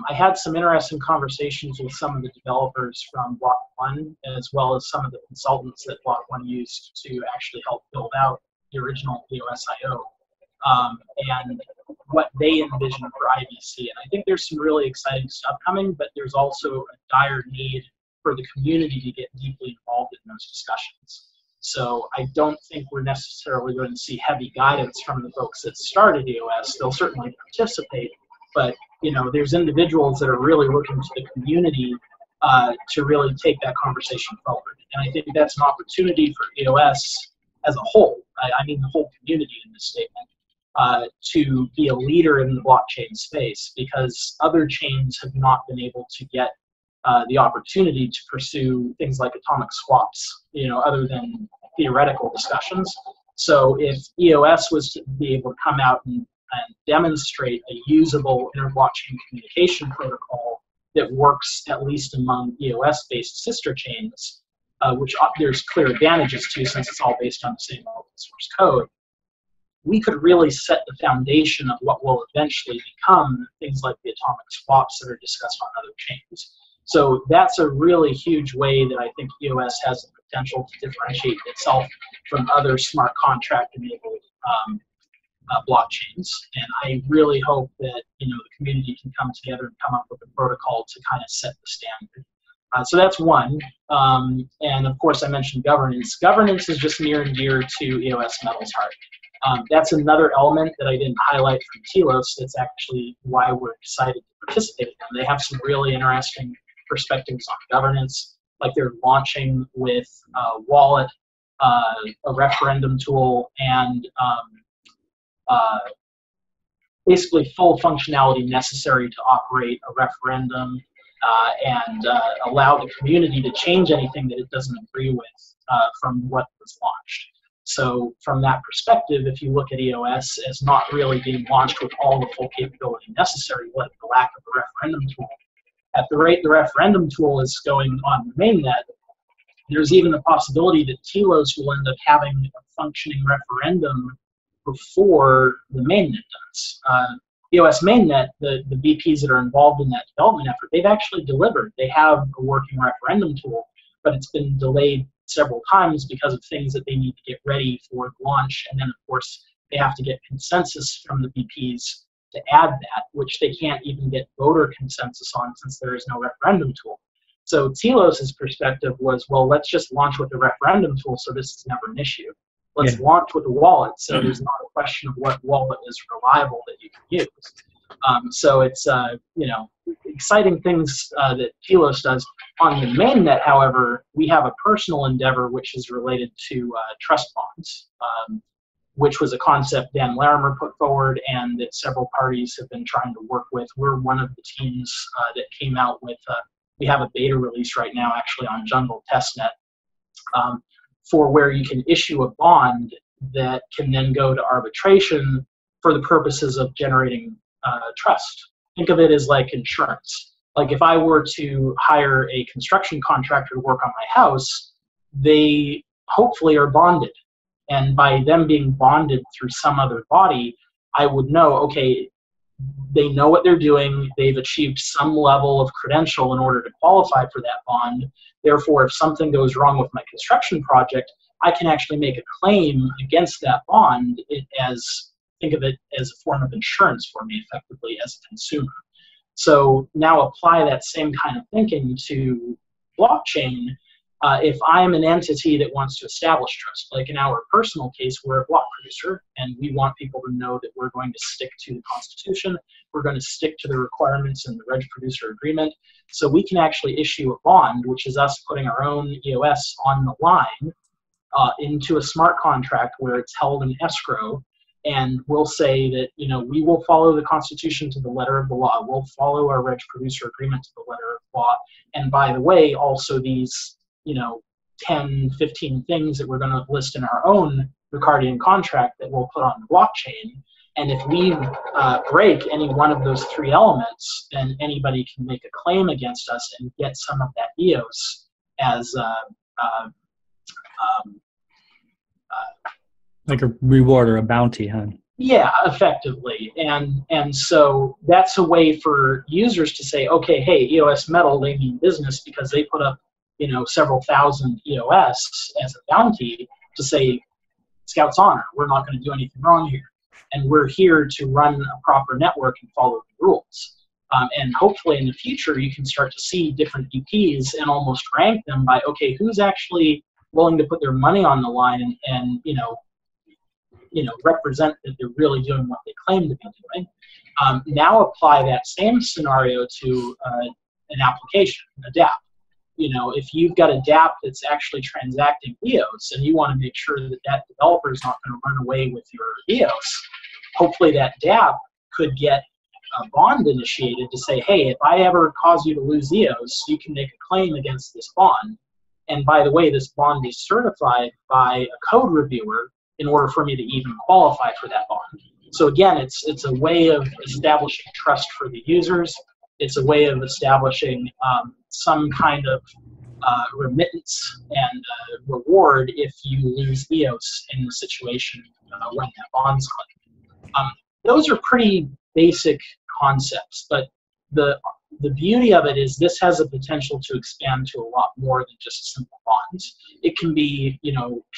I had some interesting conversations with some of the developers from Block One, as well as some of the consultants that Block One used to actually help build out the original EOS.io, and what they envision for IBC. And I think there's some really exciting stuff coming, but there's also a dire need for the community to get deeply involved in those discussions. So I don't think we're necessarily going to see heavy guidance from the folks that started EOS. They'll certainly participate, but there's individuals that are really looking to the community to really take that conversation forward. And I think that's an opportunity for EOS as a whole. I mean the whole community in this statement, to be a leader in the blockchain space, because other chains have not been able to get the opportunity to pursue things like atomic swaps, other than theoretical discussions. So if EOS was to be able to come out and demonstrate a usable inter-blockchain communication protocol that works at least among EOS-based sister chains, which there's clear advantages to since it's all based on the same open source code, we could really set the foundation of what will eventually become things like the atomic swaps that are discussed on other chains. So that's a really huge way that I think EOS has the potential to differentiate itself from other smart contract-enabled blockchains. And I really hope that the community can come together and come up with a protocol to kind of set the standard. So that's one. And of course, I mentioned governance. Governance is just near and dear to EOS Metal's heart. That's another element that I didn't highlight from Telos. That's actually why we're excited to participate in them. They have some really interesting perspectives on governance, like they're launching with a wallet, a referendum tool, and basically full functionality necessary to operate a referendum and allow the community to change anything that it doesn't agree with from what was launched. So from that perspective, if you look at EOS as not really being launched with all the full capability necessary, like the lack of a referendum tool, at the rate the referendum tool is going on the mainnet, there's even the possibility that Telos will end up having a functioning referendum before the mainnet does. EOS mainnet, the VPs that are involved in that development effort, they've actually delivered. They have a working referendum tool, but it's been delayed several times because of things that they need to get ready for launch. And then, of course, they have to get consensus from the VPs to add that, which they can't even get voter consensus on since there is no referendum tool. So Telos' perspective was, well, let's just launch with the referendum tool so this is never an issue. Let's launch with a wallet so there's not a question of what wallet is reliable that you can use. So it's, exciting things that Telos does. On the mainnet, however, we have a personal endeavor which is related to trust bonds, which was a concept Dan Larimer put forward and that several parties have been trying to work with. We're one of the teams that came out with, we have a beta release right now actually on Jungle Testnet, for where you can issue a bond that can then go to arbitration for the purposes of generating trust. Think of it as like insurance. Like if I were to hire a construction contractor to work on my house, they hopefully are bonded. And by them being bonded through some other body, I would know, okay, they know what they're doing, they've achieved some level of credential in order to qualify for that bond. Therefore, if something goes wrong with my construction project, I can actually make a claim against that bond think of it as a form of insurance for me effectively as a consumer. So now apply that same kind of thinking to blockchain. If I'm an entity that wants to establish trust, like in our personal case, we're a block producer, and we want people to know that we're going to stick to the Constitution, we're going to stick to the requirements in the Reg Producer Agreement, so we can actually issue a bond, which is us putting our own EOS on the line into a smart contract where it's held in escrow, and we'll say that, we will follow the Constitution to the letter of the law, we'll follow our Reg Producer Agreement to the letter of the law, and by the way, also these 10, 15 things that we're going to list in our own Ricardian contract that we'll put on the blockchain. And if we break any one of those three elements, then anybody can make a claim against us and get some of that EOS as like a reward or a bounty, huh? Yeah, effectively. And so that's a way for users to say, okay, hey, EOS Metal, they mean business because they put up several thousand EOS as a bounty to say, Scout's honor, we're not going to do anything wrong here. And we're here to run a proper network and follow the rules. And hopefully in the future, you can start to see different VPs and almost rank them by, okay, who's actually willing to put their money on the line and represent that they're really doing what they claim to be doing. Now apply that same scenario to an application, a dApp. If you've got a dApp that's actually transacting EOS and you want to make sure that that developer is not going to run away with your EOS, hopefully that DApp could get a bond initiated to say, hey, if I ever cause you to lose EOS, you can make a claim against this bond. And by the way, this bond is certified by a code reviewer in order for me to even qualify for that bond. So again, it's a way of establishing trust for the users. It's a way of establishing some kind of remittance and reward if you lose EOS in the situation when that bond's claimed. Those are pretty basic concepts, but the beauty of it is this has a potential to expand to a lot more than just simple bonds. It can be,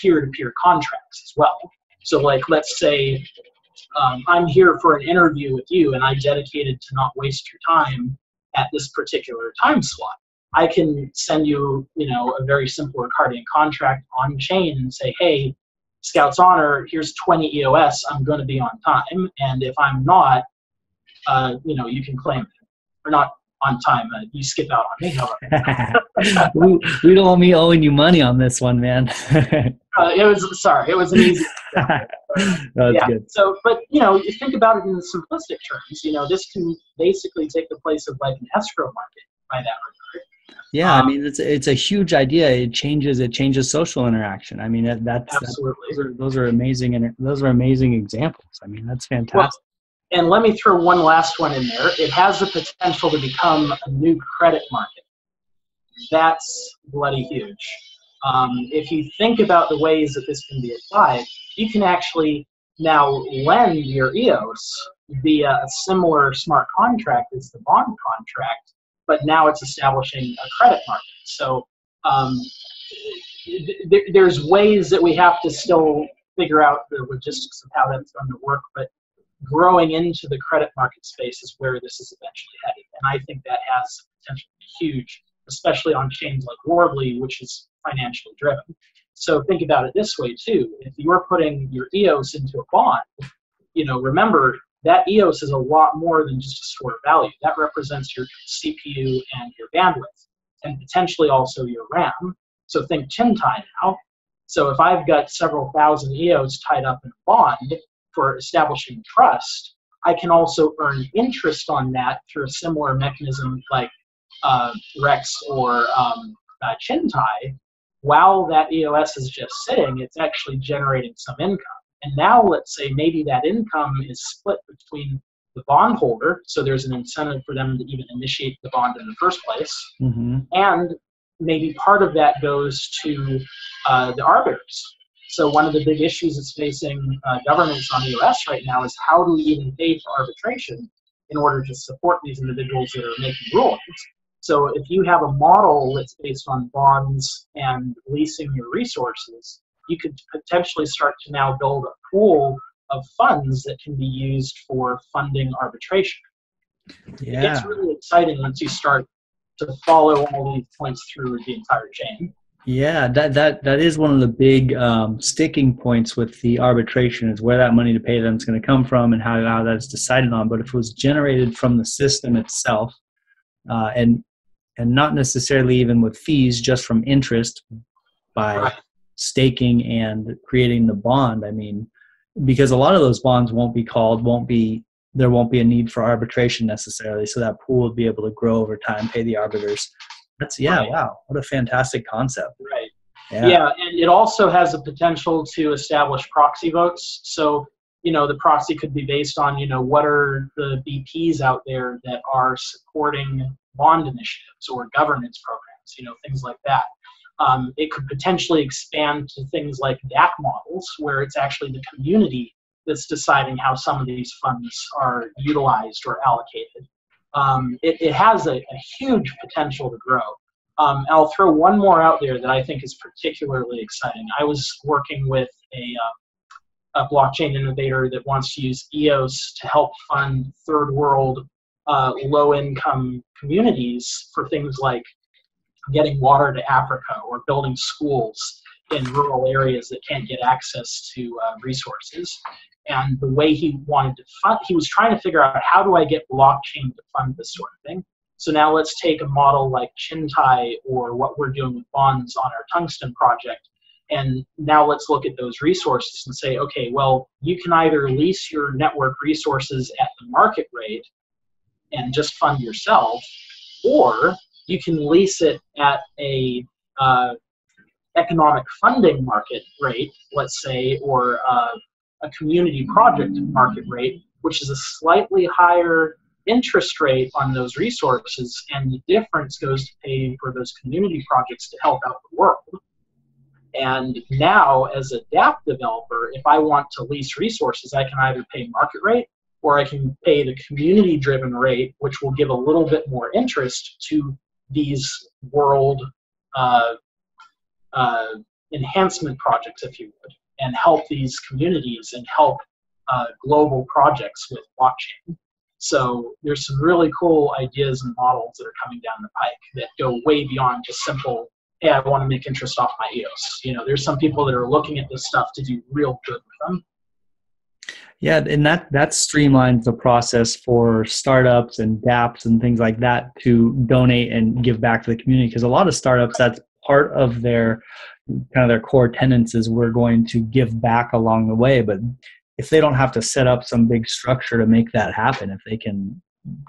peer-to-peer contracts as well. So like, let's say I'm here for an interview with you and I dedicated to not waste your time at this particular time slot. I can send you, a very simple Ricardian contract on chain and say, hey, Scout's Honor, here's 20 EOS, I'm going to be on time, and if I'm not, you can claim it. Or not on time, you skip out on me, however. We don't want me owing you money on this one, man. It was an easy That's good. So, but, you think about it in simplistic terms, this can basically take the place of like an escrow market by that regard. Yeah, I mean, it's a huge idea. It changes social interaction. I mean, absolutely. Those are amazing, and those are amazing examples. I mean, that's fantastic. Well, and let me throw one last one in there. It has the potential to become a new credit market. That's bloody huge. If you think about the ways that this can be applied, you can actually now lend your EOS via a similar smart contract as the bond contract, but now it's establishing a credit market. So there's ways that we have to still figure out the logistics of how that's going to work, but growing into the credit market space is where this is eventually heading. And I think that has potential to be huge, especially on chains like Warbly, which is financially driven. So think about it this way too. If you're putting your EOS into a bond, remember that EOS is a lot more than just a stored value. That represents your CPU and your bandwidth, and potentially also your RAM. So think Chintai now. So if I've got several thousand EOS tied up in a bond for establishing trust, I can also earn interest on that through a similar mechanism like Rex or Chintai. While that EOS is just sitting, it's actually generating some income. And now let's say maybe that income is split between the bondholder, so there's an incentive for them to even initiate the bond in the first place, and maybe part of that goes to the arbiters. So one of the big issues that's facing governments on EOS right now is how do we even pay for arbitration in order to support these individuals that are making rulings. So if you have a model that's based on bonds and leasing your resources, you could potentially start to now build a pool of funds that can be used for funding arbitration. Yeah. It gets really exciting once you start to follow all these points through the entire chain. Yeah, that is one of the big sticking points with the arbitration, is where that money to pay them is going to come from and how that's decided on. But if it was generated from the system itself, and not necessarily even with fees, just from interest by staking and creating the bond. I mean, because a lot of those bonds won't be called, there won't be a need for arbitration necessarily. So that pool would be able to grow over time, pay the arbiters. Wow, what a fantastic concept. Right. Yeah, and it also has the potential to establish proxy votes. So, the proxy could be based on, what are the BPs out there that are supporting bond initiatives or governance programs, things like that. It could potentially expand to things like DAC models, where it's actually the community that's deciding how some of these funds are utilized or allocated. It has a huge potential to grow. And I'll throw one more out there that I think is particularly exciting. I was working with a blockchain innovator that wants to use EOS to help fund third world low-income communities for things like getting water to Africa or building schools in rural areas that can't get access to resources. And the way he wanted to fund, he was trying to figure out, how do I get blockchain to fund this sort of thing? So now let's take a model like Chintai or what we're doing with bonds on our Tungsten project. And now let's look at those resources and say, okay, well, you can either lease your network resources at the market rate and just fund yourself, or you can lease it at a economic funding market rate, let's say, or a community project market rate, which is a slightly higher interest rate on those resources, and the difference goes to pay for those community projects to help out the world. And now, as a dApp developer, if I want to lease resources, I can either pay market rate, or I can pay the community-driven rate, which will give a little bit more interest to these world enhancement projects, if you would, and help these communities and help global projects with blockchain. So there's some really cool ideas and models that are coming down the pike that go way beyond just simple, hey, I want to make interest off my EOS. You know, there's some people that are looking at this stuff to do real good with them. Yeah, and that streamlines the process for startups and dApps and things like that to donate and give back to the community, because a lot of startups, that's part of their kind of their core tenets is we're going to give back along the way. But if they don't have to set up some big structure to make that happen, if they can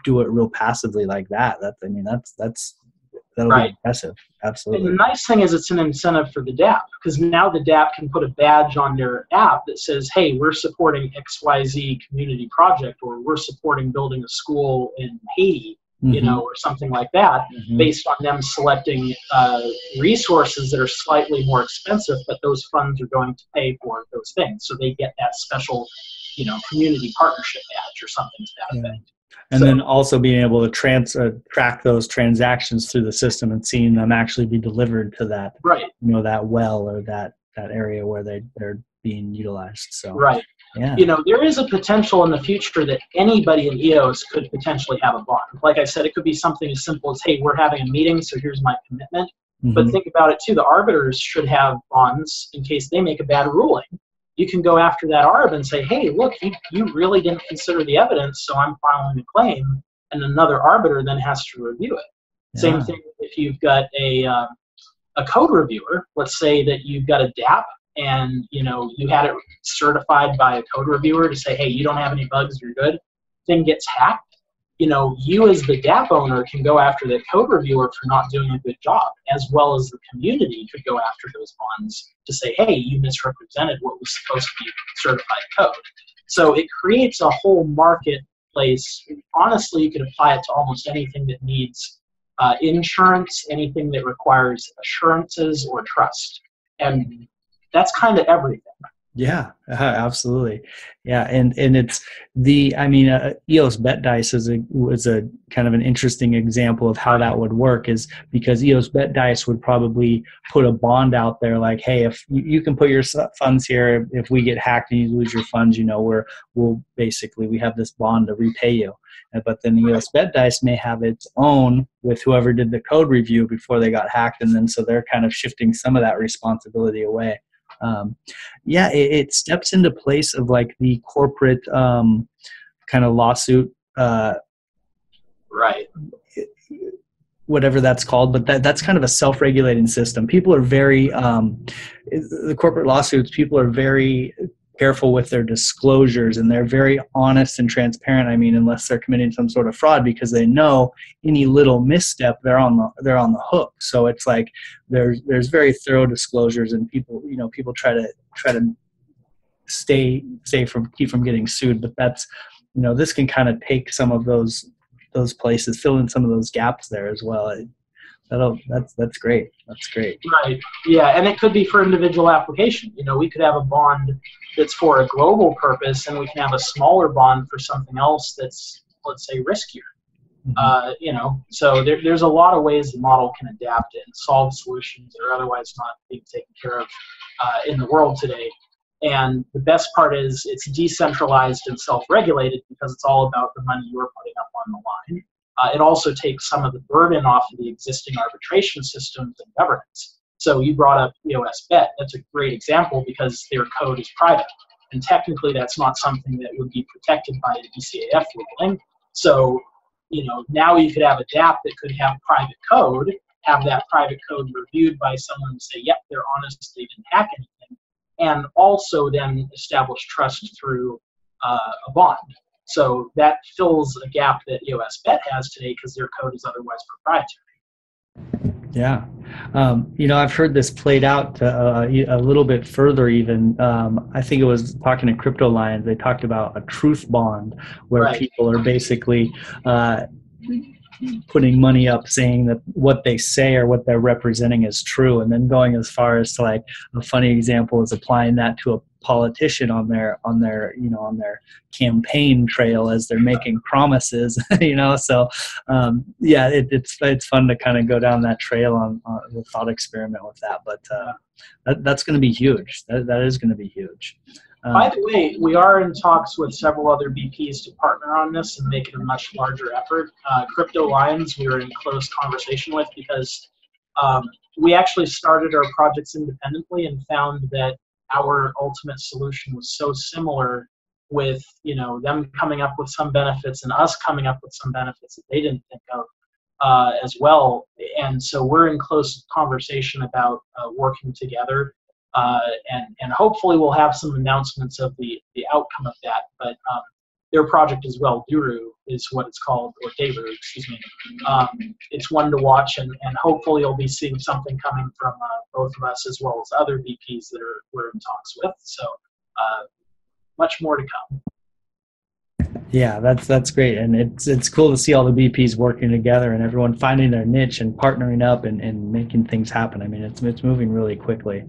do it real passively like that, that'll right. be impressive. Absolutely. And the nice thing is it's an incentive for the dApp, because now the dApp can put a badge on their app that says, hey, we're supporting XYZ community project, or we're supporting building a school in Haiti, you know, or something like that, based on them selecting resources that are slightly more expensive, but those funds are going to pay for those things. So they get that special, you know, community partnership badge or something to that effect. And then also being able to track those transactions through the system and seeing them actually be delivered to that, you know, that well or that area where they're being utilized. So yeah. You know, there is a potential in the future that anybody in EOS could potentially have a bond. Like I said, it could be something as simple as, hey, we're having a meeting, so here's my commitment. But think about it too, the arbiters should have bonds in case they make a bad ruling. You can go after that ARB and say, hey, look, you really didn't consider the evidence, so I'm filing a claim, and another arbiter then has to review it. Yeah. Same thing if you've got a code reviewer. Let's say that you've got a dApp, and you know you had it certified by a code reviewer to say, hey, you don't have any bugs, you're good. Thing gets hacked. You know, you as the dApp owner can go after the code reviewer for not doing a good job, as well as the community could go after those bonds to say, hey, you misrepresented what was supposed to be certified code. So it creates a whole marketplace. Honestly, you could apply it to almost anything that needs insurance, anything that requires assurances or trust. And that's kind of everything. Yeah, absolutely. Yeah, and it's EOS Bet Dice was a kind of an interesting example of how that would work, is because EOS Bet Dice would probably put a bond out there like, hey, if you can put your funds here, if we get hacked and you lose your funds, you know, we have this bond to repay you. But then EOS Bet Dice may have its own with whoever did the code review before they got hacked, and then so they're kind of shifting some of that responsibility away. It steps into place of like the corporate kind of lawsuit, whatever that's called, but that's kind of a self-regulating system. People are very the corporate lawsuits, people are very careful with their disclosures, and they're very honest and transparent. I mean, unless they're committing some sort of fraud, because they know any little misstep, they're on the hook. So it's like there's very thorough disclosures, and people try to keep from getting sued. But that's, you know, this can kind of take some of those places, fill in some of those gaps there as well. That's great. That's great. Right. Yeah, and it could be for individual application. You know, we could have a bond that's for a global purpose, and we can have a smaller bond for something else that's, let's say, riskier. You know, so there's a lot of ways the model can adapt and solve solutions that are otherwise not being taken care of in the world today. And the best part is it's decentralized and self-regulated, because it's all about the money you're putting up on the line. It also takes some of the burden off of the existing arbitration systems and governance. So you brought up EOS Bet. That's a great example because their code is private. And technically that's not something that would be protected by the DCAF ruling. So, you know, now you could have a dApp that could have private code, have that private code reviewed by someone to say, yep, they're honest, they didn't hack anything, and also then establish trust through a bond. So that fills a gap that EOS Bet has today because their code is otherwise proprietary. Yeah. I've heard this played out a little bit further even. I think it was talking to Crypto Lions, they talked about a truth bond where people are basically putting money up saying that what they say or what they're representing is true, and then going as far as to, like, a funny example is applying that to a politician on their campaign trail as they're making promises. So it's fun to kind of go down that trail on the thought experiment with that, but that's going to be huge. That is going to be huge. By the way, we are in talks with several other BPs to partner on this and make it a much larger effort. Crypto Lions, we were in close conversation with because we actually started our projects independently and found that our ultimate solution was so similar with them coming up with some benefits and us coming up with some benefits that they didn't think of as well. And so we're in close conversation about working together. And hopefully we'll have some announcements of the outcome of that. But their project as well, Duru is what it's called, or Deru, excuse me. It's one to watch, and hopefully you'll be seeing something coming from both of us as well as other VPs that we're in talks with. So much more to come. Yeah, that's great, and it's cool to see all the BPs working together and everyone finding their niche and partnering up and making things happen. I mean, it's moving really quickly.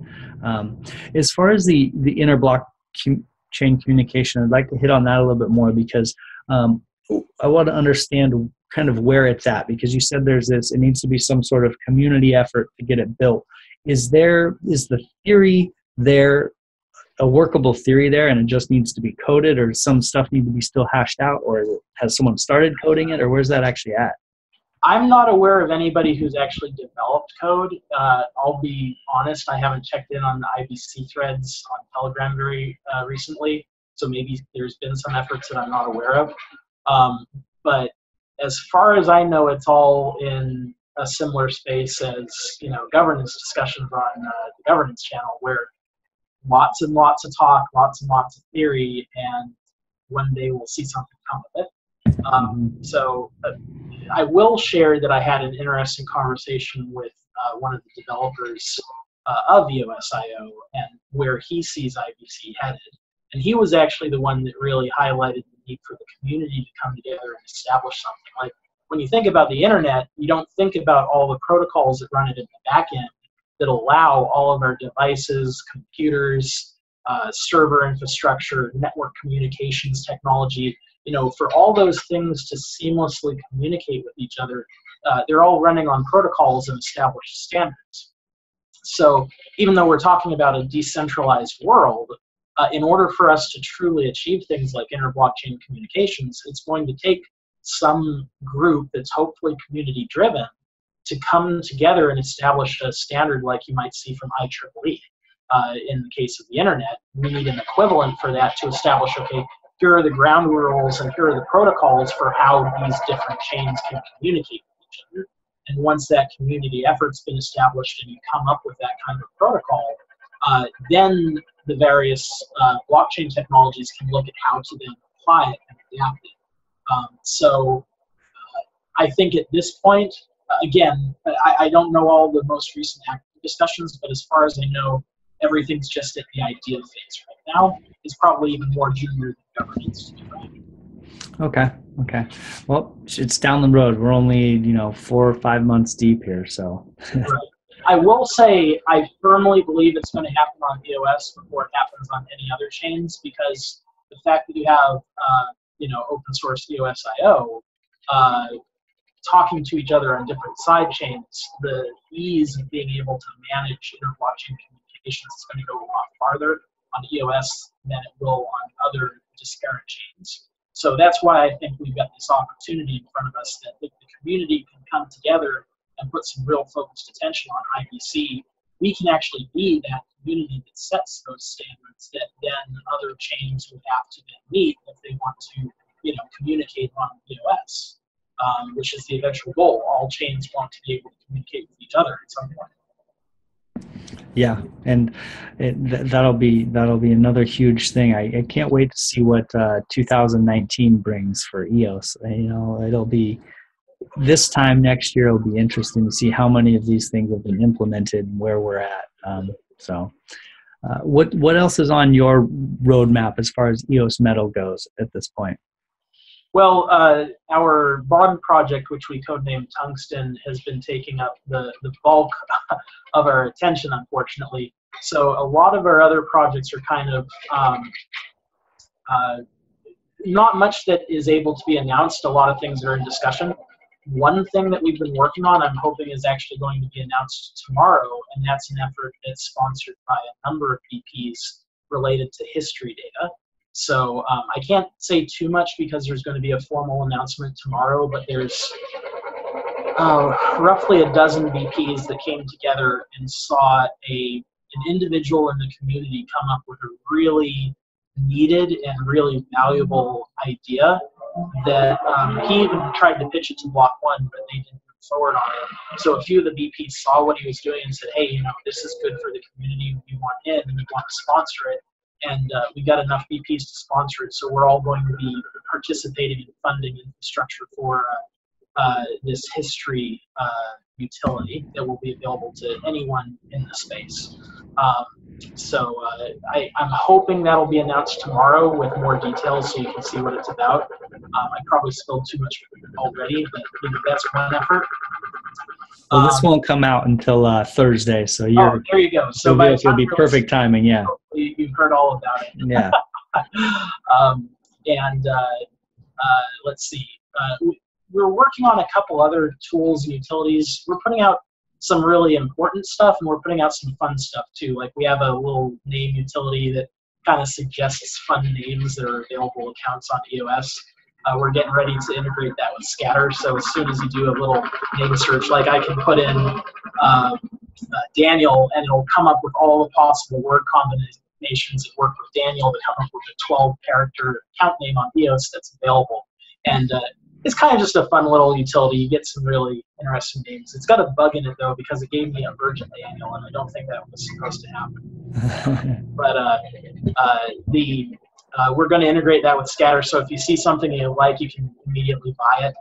As far as the inter-block chain communication, I'd like to hit on that a little bit more because I want to understand kind of where it's at, because you said it needs to be some sort of community effort to get it built. Is the theory there a workable theory there and it just needs to be coded, or some stuff need to be still hashed out, or has someone started coding it, or where's that actually at? I'm not aware of anybody who's actually developed code. I'll be honest, I haven't checked in on the IBC threads on Telegram very recently, so maybe there's been some efforts that I'm not aware of. But as far as I know, it's all in a similar space as governance discussions on the governance channel, where lots and lots of talk, lots and lots of theory, and one day we'll see something come of it. So I will share that I had an interesting conversation with one of the developers of EOS.io and where he sees IBC headed. And he was actually the one that really highlighted the need for the community to come together and establish something. Like, when you think about the internet, you don't think about all the protocols that run it in the back end that allow all of our devices, computers, server infrastructure, network communications technology, for all those things to seamlessly communicate with each other. They're all running on protocols and established standards. So even though we're talking about a decentralized world, in order for us to truly achieve things like inter-blockchain communications, it's going to take some group that's hopefully community-driven to come together and establish a standard like you might see from IEEE. In the case of the internet, we need an equivalent for that to establish, okay, here are the ground rules and here are the protocols for how these different chains can communicate with each other. And once that community effort's been established and you come up with that kind of protocol, then the various blockchain technologies can look at how to then apply it and adapt it. I think at this point, again, I don't know all the most recent active discussions, but as far as I know, everything's just at the idea phase right now. It's probably even more junior than governance. Okay. Well, it's down the road. We're only 4 or 5 months deep here, so. Right. I will say I firmly believe it's going to happen on EOS before it happens on any other chains, because the fact that you have open source EOS.io talking to each other on different side chains, the ease of being able to manage inter-blockchain communications is going to go a lot farther on EOS than it will on other disparate chains. So that's why I think we've got this opportunity in front of us that if the community can come together and put some real focused attention on IBC, we can actually be that community that sets those standards that then other chains would have to then meet if they want to communicate on EOS. which is the eventual goal. All chains want to be able to communicate with each other at some point. Yeah, and that'll be another huge thing. I can't wait to see what 2019 brings for EOS. It'll be this time next year. It'll be interesting to see how many of these things have been implemented and where we're at. What else is on your roadmap as far as EOS Metal goes at this point? Well, our bond project, which we codenamed Tungsten, has been taking up the bulk of our attention, unfortunately. So a lot of our other projects are kind of not much that is able to be announced. A lot of things are in discussion. One thing that we've been working on, I'm hoping is actually going to be announced tomorrow, and that's an effort that's sponsored by a number of VPs related to history data. So I can't say too much because there's going to be a formal announcement tomorrow, but there's roughly a dozen VPs that came together and saw an individual in the community come up with a really needed and really valuable idea that he even tried to pitch it to Block One, but they didn't move forward on it. So a few of the VPs saw what he was doing and said, hey, this is good for the community. We want in and we want to sponsor it. And we got enough VPs to sponsor it, so we're all going to be participating in funding infrastructure for this history utility that will be available to anyone in the space. So I'm hoping that'll be announced tomorrow with more details so you can see what it's about. I probably spilled too much already, but that's one effort. Well, this won't come out until Thursday, so you're. Oh, there you go. So it'll be perfect timing, yeah. You've heard all about it. Yeah. Let's see. We're working on a couple other tools and utilities. We're putting out some really important stuff, and we're putting out some fun stuff too. Like we have a little name utility that kind of suggests fun names that are available accounts on EOS. We're getting ready to integrate that with Scatter. So as soon as you do a little name search, like I can put in Daniel, and it'll come up with all the possible word combinations that work with Daniel to come up with a 12-character account name on EOS that's available. And it's kind of just a fun little utility. You get some really interesting names. It's got a bug in it, though, because it gave me a Virgin Daniel, and I don't think that was supposed to happen. But we're going to integrate that with Scatter, so if you see something you like, you can immediately buy it.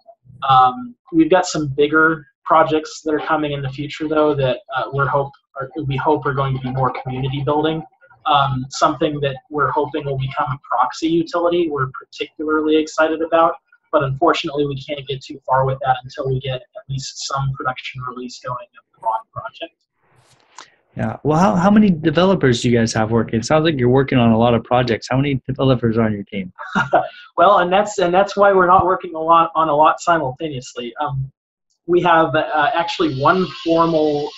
We've got some bigger projects that are coming in the future, though, that we hope are going to be more community building. Something that we're hoping will become a proxy utility we're particularly excited about, but unfortunately we can't get too far with that until we get at least some production release going of the bond project. Yeah. Well, how many developers do you guys have working? It sounds like you're working on a lot of projects. How many developers are on your team? Well, and that's why we're not working on a lot simultaneously. We have actually one formal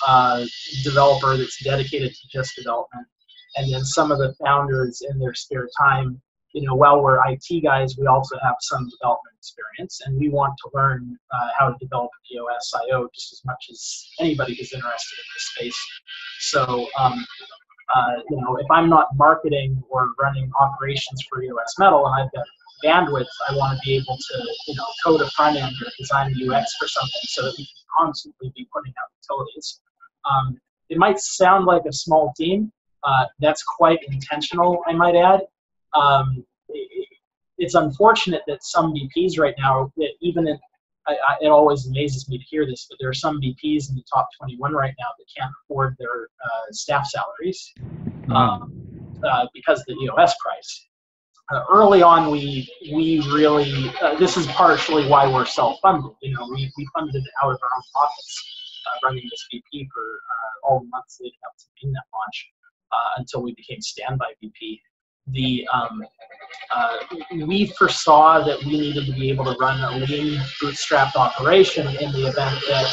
developer that's dedicated to just development, and then some of the founders in their spare time. While we're IT guys, we also have some development experience, and we want to learn how to develop EOS IO just as much as anybody who's interested in this space. So, if I'm not marketing or running operations for EOS Metal and I've got bandwidth, I want to be able to, code a front end or design a UX for something so that we can constantly be putting out utilities. It might sound like a small team. That's quite intentional, I might add. It's unfortunate that some VPs right now, it always amazes me to hear this, but there are some VPs in the top 21 right now that can't afford their staff salaries because of the EOS price. Early on, we really, this is partially why we're self-funded. We funded it out of our own pockets, running this VP for all the months leading up to the mainnet launch until we became standby VP. We foresaw that we needed to be able to run a lean, bootstrapped operation in the event that,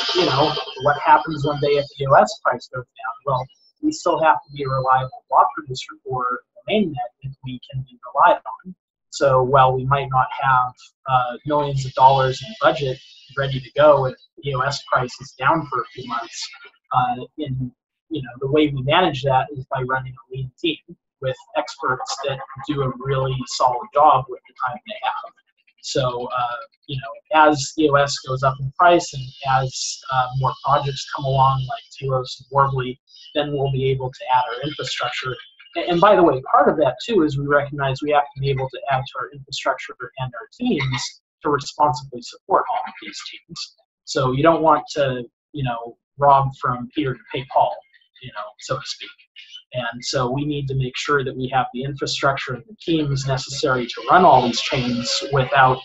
what happens one day if the EOS price goes down? Well, we still have to be a reliable block producer for the mainnet if we can be relied on. So while we might not have millions of dollars in budget ready to go if the EOS price is down for a few months, the way we manage that is by running a lean team with experts that do a really solid job with the time they have. So, as EOS goes up in price and as more projects come along like Telos and Warbly, then we'll be able to add our infrastructure. And by the way, part of that too is we recognize we have to be able to add to our infrastructure and our teams to responsibly support all of these teams. So you don't want to, rob from Peter to pay Paul, so to speak. And so we need to make sure that we have the infrastructure and the teams necessary to run all these chains without,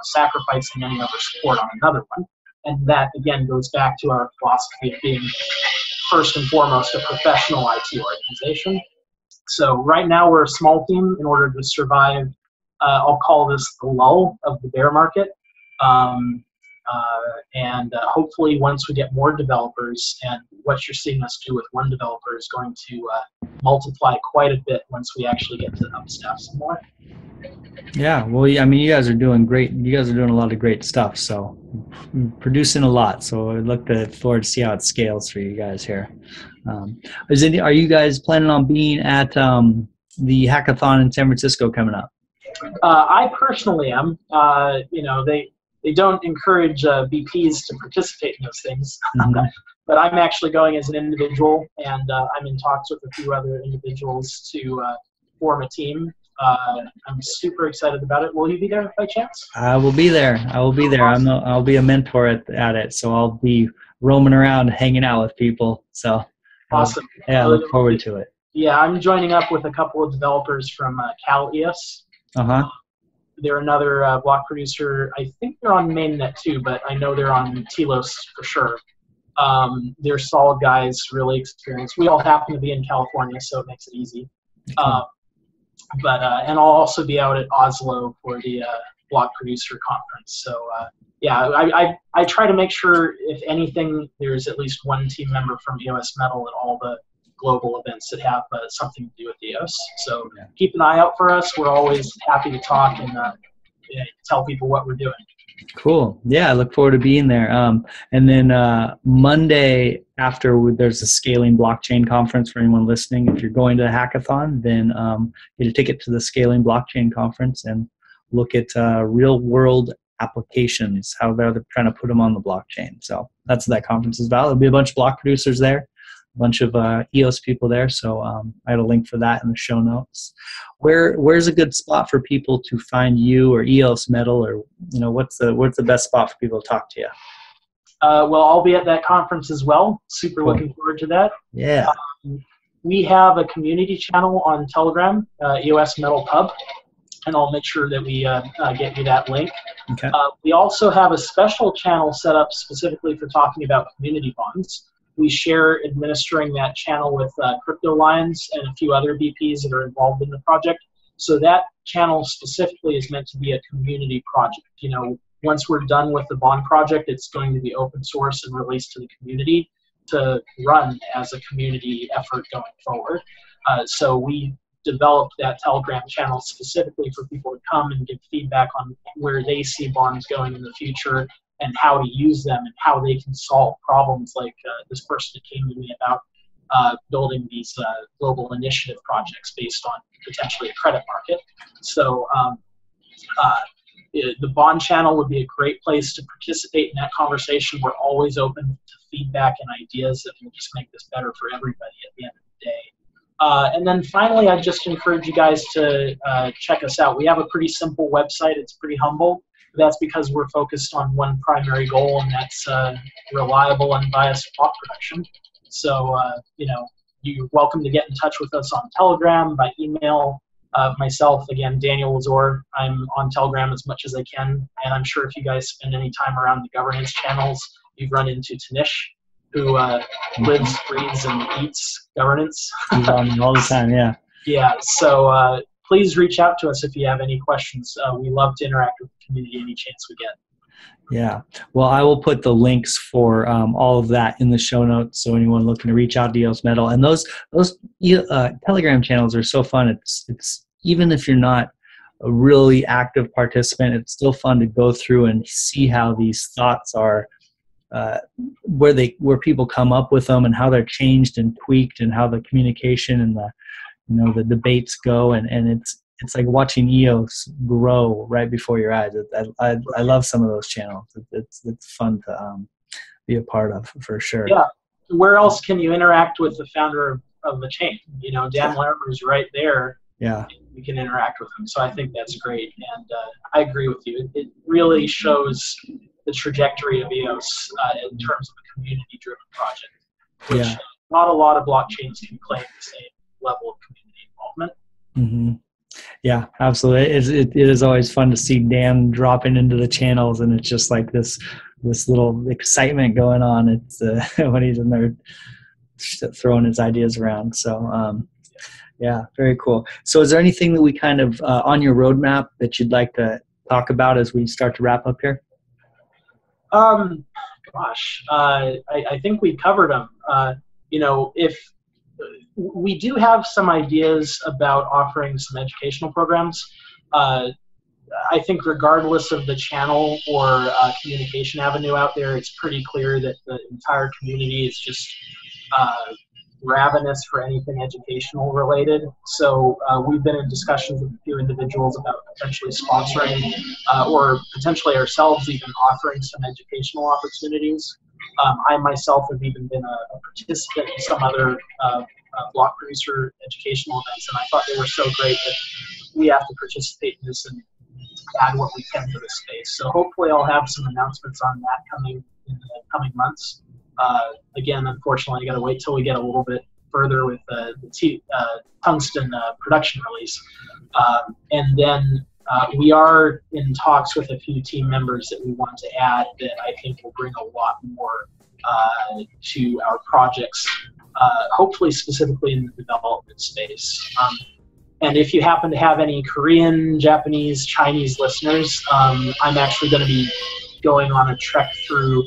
sacrificing any other support on another one. And that, again, goes back to our philosophy of being, first and foremost, a professional IT organization. So right now we're a small team in order to survive, I'll call this the lull of the bear market. And hopefully once we get more developers, and what you're seeing us do with one developer is going to multiply quite a bit once we actually get to upstaff some more. Yeah, well, I mean, you guys are doing great. You guys are doing a lot of great stuff, so producing a lot. So I look forward to see how it scales for you guys here. Are you guys planning on being at the hackathon in San Francisco coming up? I personally am. They don't encourage VPs to participate in those things, but I'm actually going as an individual, and I'm in talks with a few other individuals to form a team. I'm super excited about it. Will you be there by chance? I will be there. Awesome. I'll be a mentor at it, so I'll be roaming around, hanging out with people. So awesome. I look forward to it. Yeah, I'm joining up with a couple of developers from Cal EOS. They're another block producer. I think they're on mainnet too, but I know they're on Telos for sure. They're solid guys, really experienced. We all happen to be in California, so it makes it easy. And I'll also be out at Oslo for the block producer conference. So I try to make sure, if anything, there's at least one team member from EOS Metal at all the global events that have something to do with EOS. So keep an eye out for us. We're always happy to talk and tell people what we're doing. Cool. Yeah, I look forward to being there. And then Monday after, there's a Scaling Blockchain Conference for anyone listening. If you're going to the hackathon, then get a ticket to the Scaling Blockchain Conference and look at real-world applications, how they're trying to put them on the blockchain. So that's what that conference is about. There'll be a bunch of block producers there, a bunch of EOS people there. So I had a link for that in the show notes. Where's a good spot for people to find you or EOS Metal, or what's the best spot for people to talk to you? Well, I'll be at that conference as well. Super cool. Looking forward to that. Yeah. We have a community channel on Telegram, EOS Metal Pub, and I'll make sure that we get you that link. Okay. We also have a special channel set up specifically for talking about community bonds. We share administering that channel with Crypto Lions and a few other VPs that are involved in the project. So that channel specifically is meant to be a community project. Once we're done with the bond project, it's going to be open source and released to the community to run as a community effort going forward. So we developed that Telegram channel specifically for people to come and give feedback on where they see bonds going in the future, and how to use them and how they can solve problems like this person that came to me about building these global initiative projects based on potentially a credit market. So the bond channel would be a great place to participate in that conversation. We're always open to feedback and ideas that will just make this better for everybody at the end of the day. And then finally, I just encourage you guys to check us out. We have a pretty simple website. It's pretty humble. That's because we're focused on one primary goal, and that's reliable, unbiased block production. So, you're welcome to get in touch with us on Telegram, by email. Myself, again, Daniel Lazor. I'm on Telegram as much as I can, and I'm sure if you guys spend any time around the governance channels, you've run into Tanish, who lives, breathes, and eats governance. He's on all the time, yeah. Yeah, so please reach out to us if you have any questions. We love to interact with the community any chance we get. Yeah. Well, I will put the links for all of that in the show notes, so anyone looking to reach out to EOS Metal. And those Telegram channels are so fun. It's even if you're not a really active participant, it's still fun to go through and see how these thoughts are, where people come up with them and how they're changed and tweaked, and how the communication and the debates go, and it's like watching EOS grow right before your eyes. I love some of those channels. It's fun to be a part of, for sure. Yeah. Where else can you interact with the founder of the chain? Dan Larimer's right there. Yeah. You can interact with him. So I think that's great. And I agree with you. It really shows the trajectory of EOS in terms of a community-driven project, which not a lot of blockchains can claim the same level of community involvement. Mm-hmm. Yeah, absolutely. It is always fun to see Dan dropping into the channels, and it's just like this little excitement going on. It's when he's in there throwing his ideas around. So yeah, very cool. So is there anything that we kind of on your roadmap that you'd like to talk about as we start to wrap up here? I think we covered them. If we do have some ideas about offering some educational programs, I think regardless of the channel or communication avenue out there, it's pretty clear that the entire community is just ravenous for anything educational related. So we've been in discussions with a few individuals about potentially sponsoring or potentially ourselves even offering some educational opportunities. I myself have even been a participant in some other block producer educational events, and I thought they were so great that we have to participate in this and add what we can to the space. So hopefully I'll have some announcements on that coming in the coming months. Again, unfortunately, I got to wait till we get a little bit further with the tungsten production release. And then we are in talks with a few team members that we want to add that I think will bring a lot more to our projects, hopefully specifically in the development space. And if you happen to have any Korean, Japanese, Chinese listeners, I'm actually going to be going on a trek through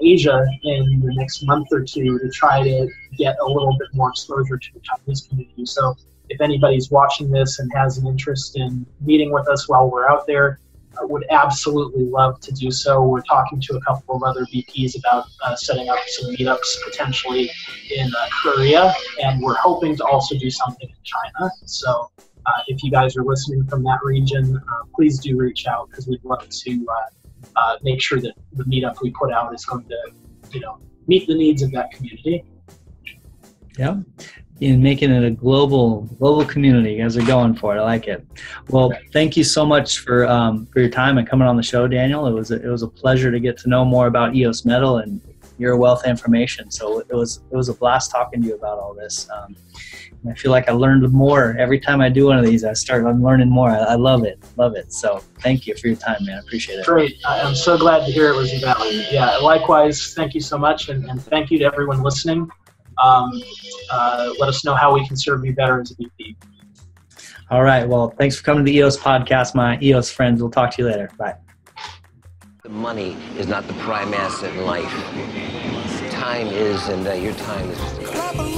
Asia in the next month or two to try to get a little bit more exposure to the Chinese community. So if anybody's watching this and has an interest in meeting with us while we're out there, I would absolutely love to do so. We're talking to a couple of other VPs about setting up some meetups potentially in Korea, and we're hoping to also do something in China. So if you guys are listening from that region, please do reach out, because we'd love to make sure that the meetup we put out is going to, meet the needs of that community. Yeah, in making it a global community. You guys are going for it. I like it. Well, thank you so much for your time and coming on the show, Daniel. It was a pleasure to get to know more about EOS Metal and your wealth of information. So it was a blast talking to you about all this. I feel like I learned more every time I do one of these. I'm learning more. I love it. So thank you for your time, man. I appreciate it. Great. I'm so glad to hear it was of value. Yeah, likewise. Thank you so much. And thank you to everyone listening. Let us know how we can serve you better as a VP. All right. Well, thanks for coming to the EOS podcast, my EOS friends. We'll talk to you later. Bye. The money is not the prime asset in life. Time is, and your time is just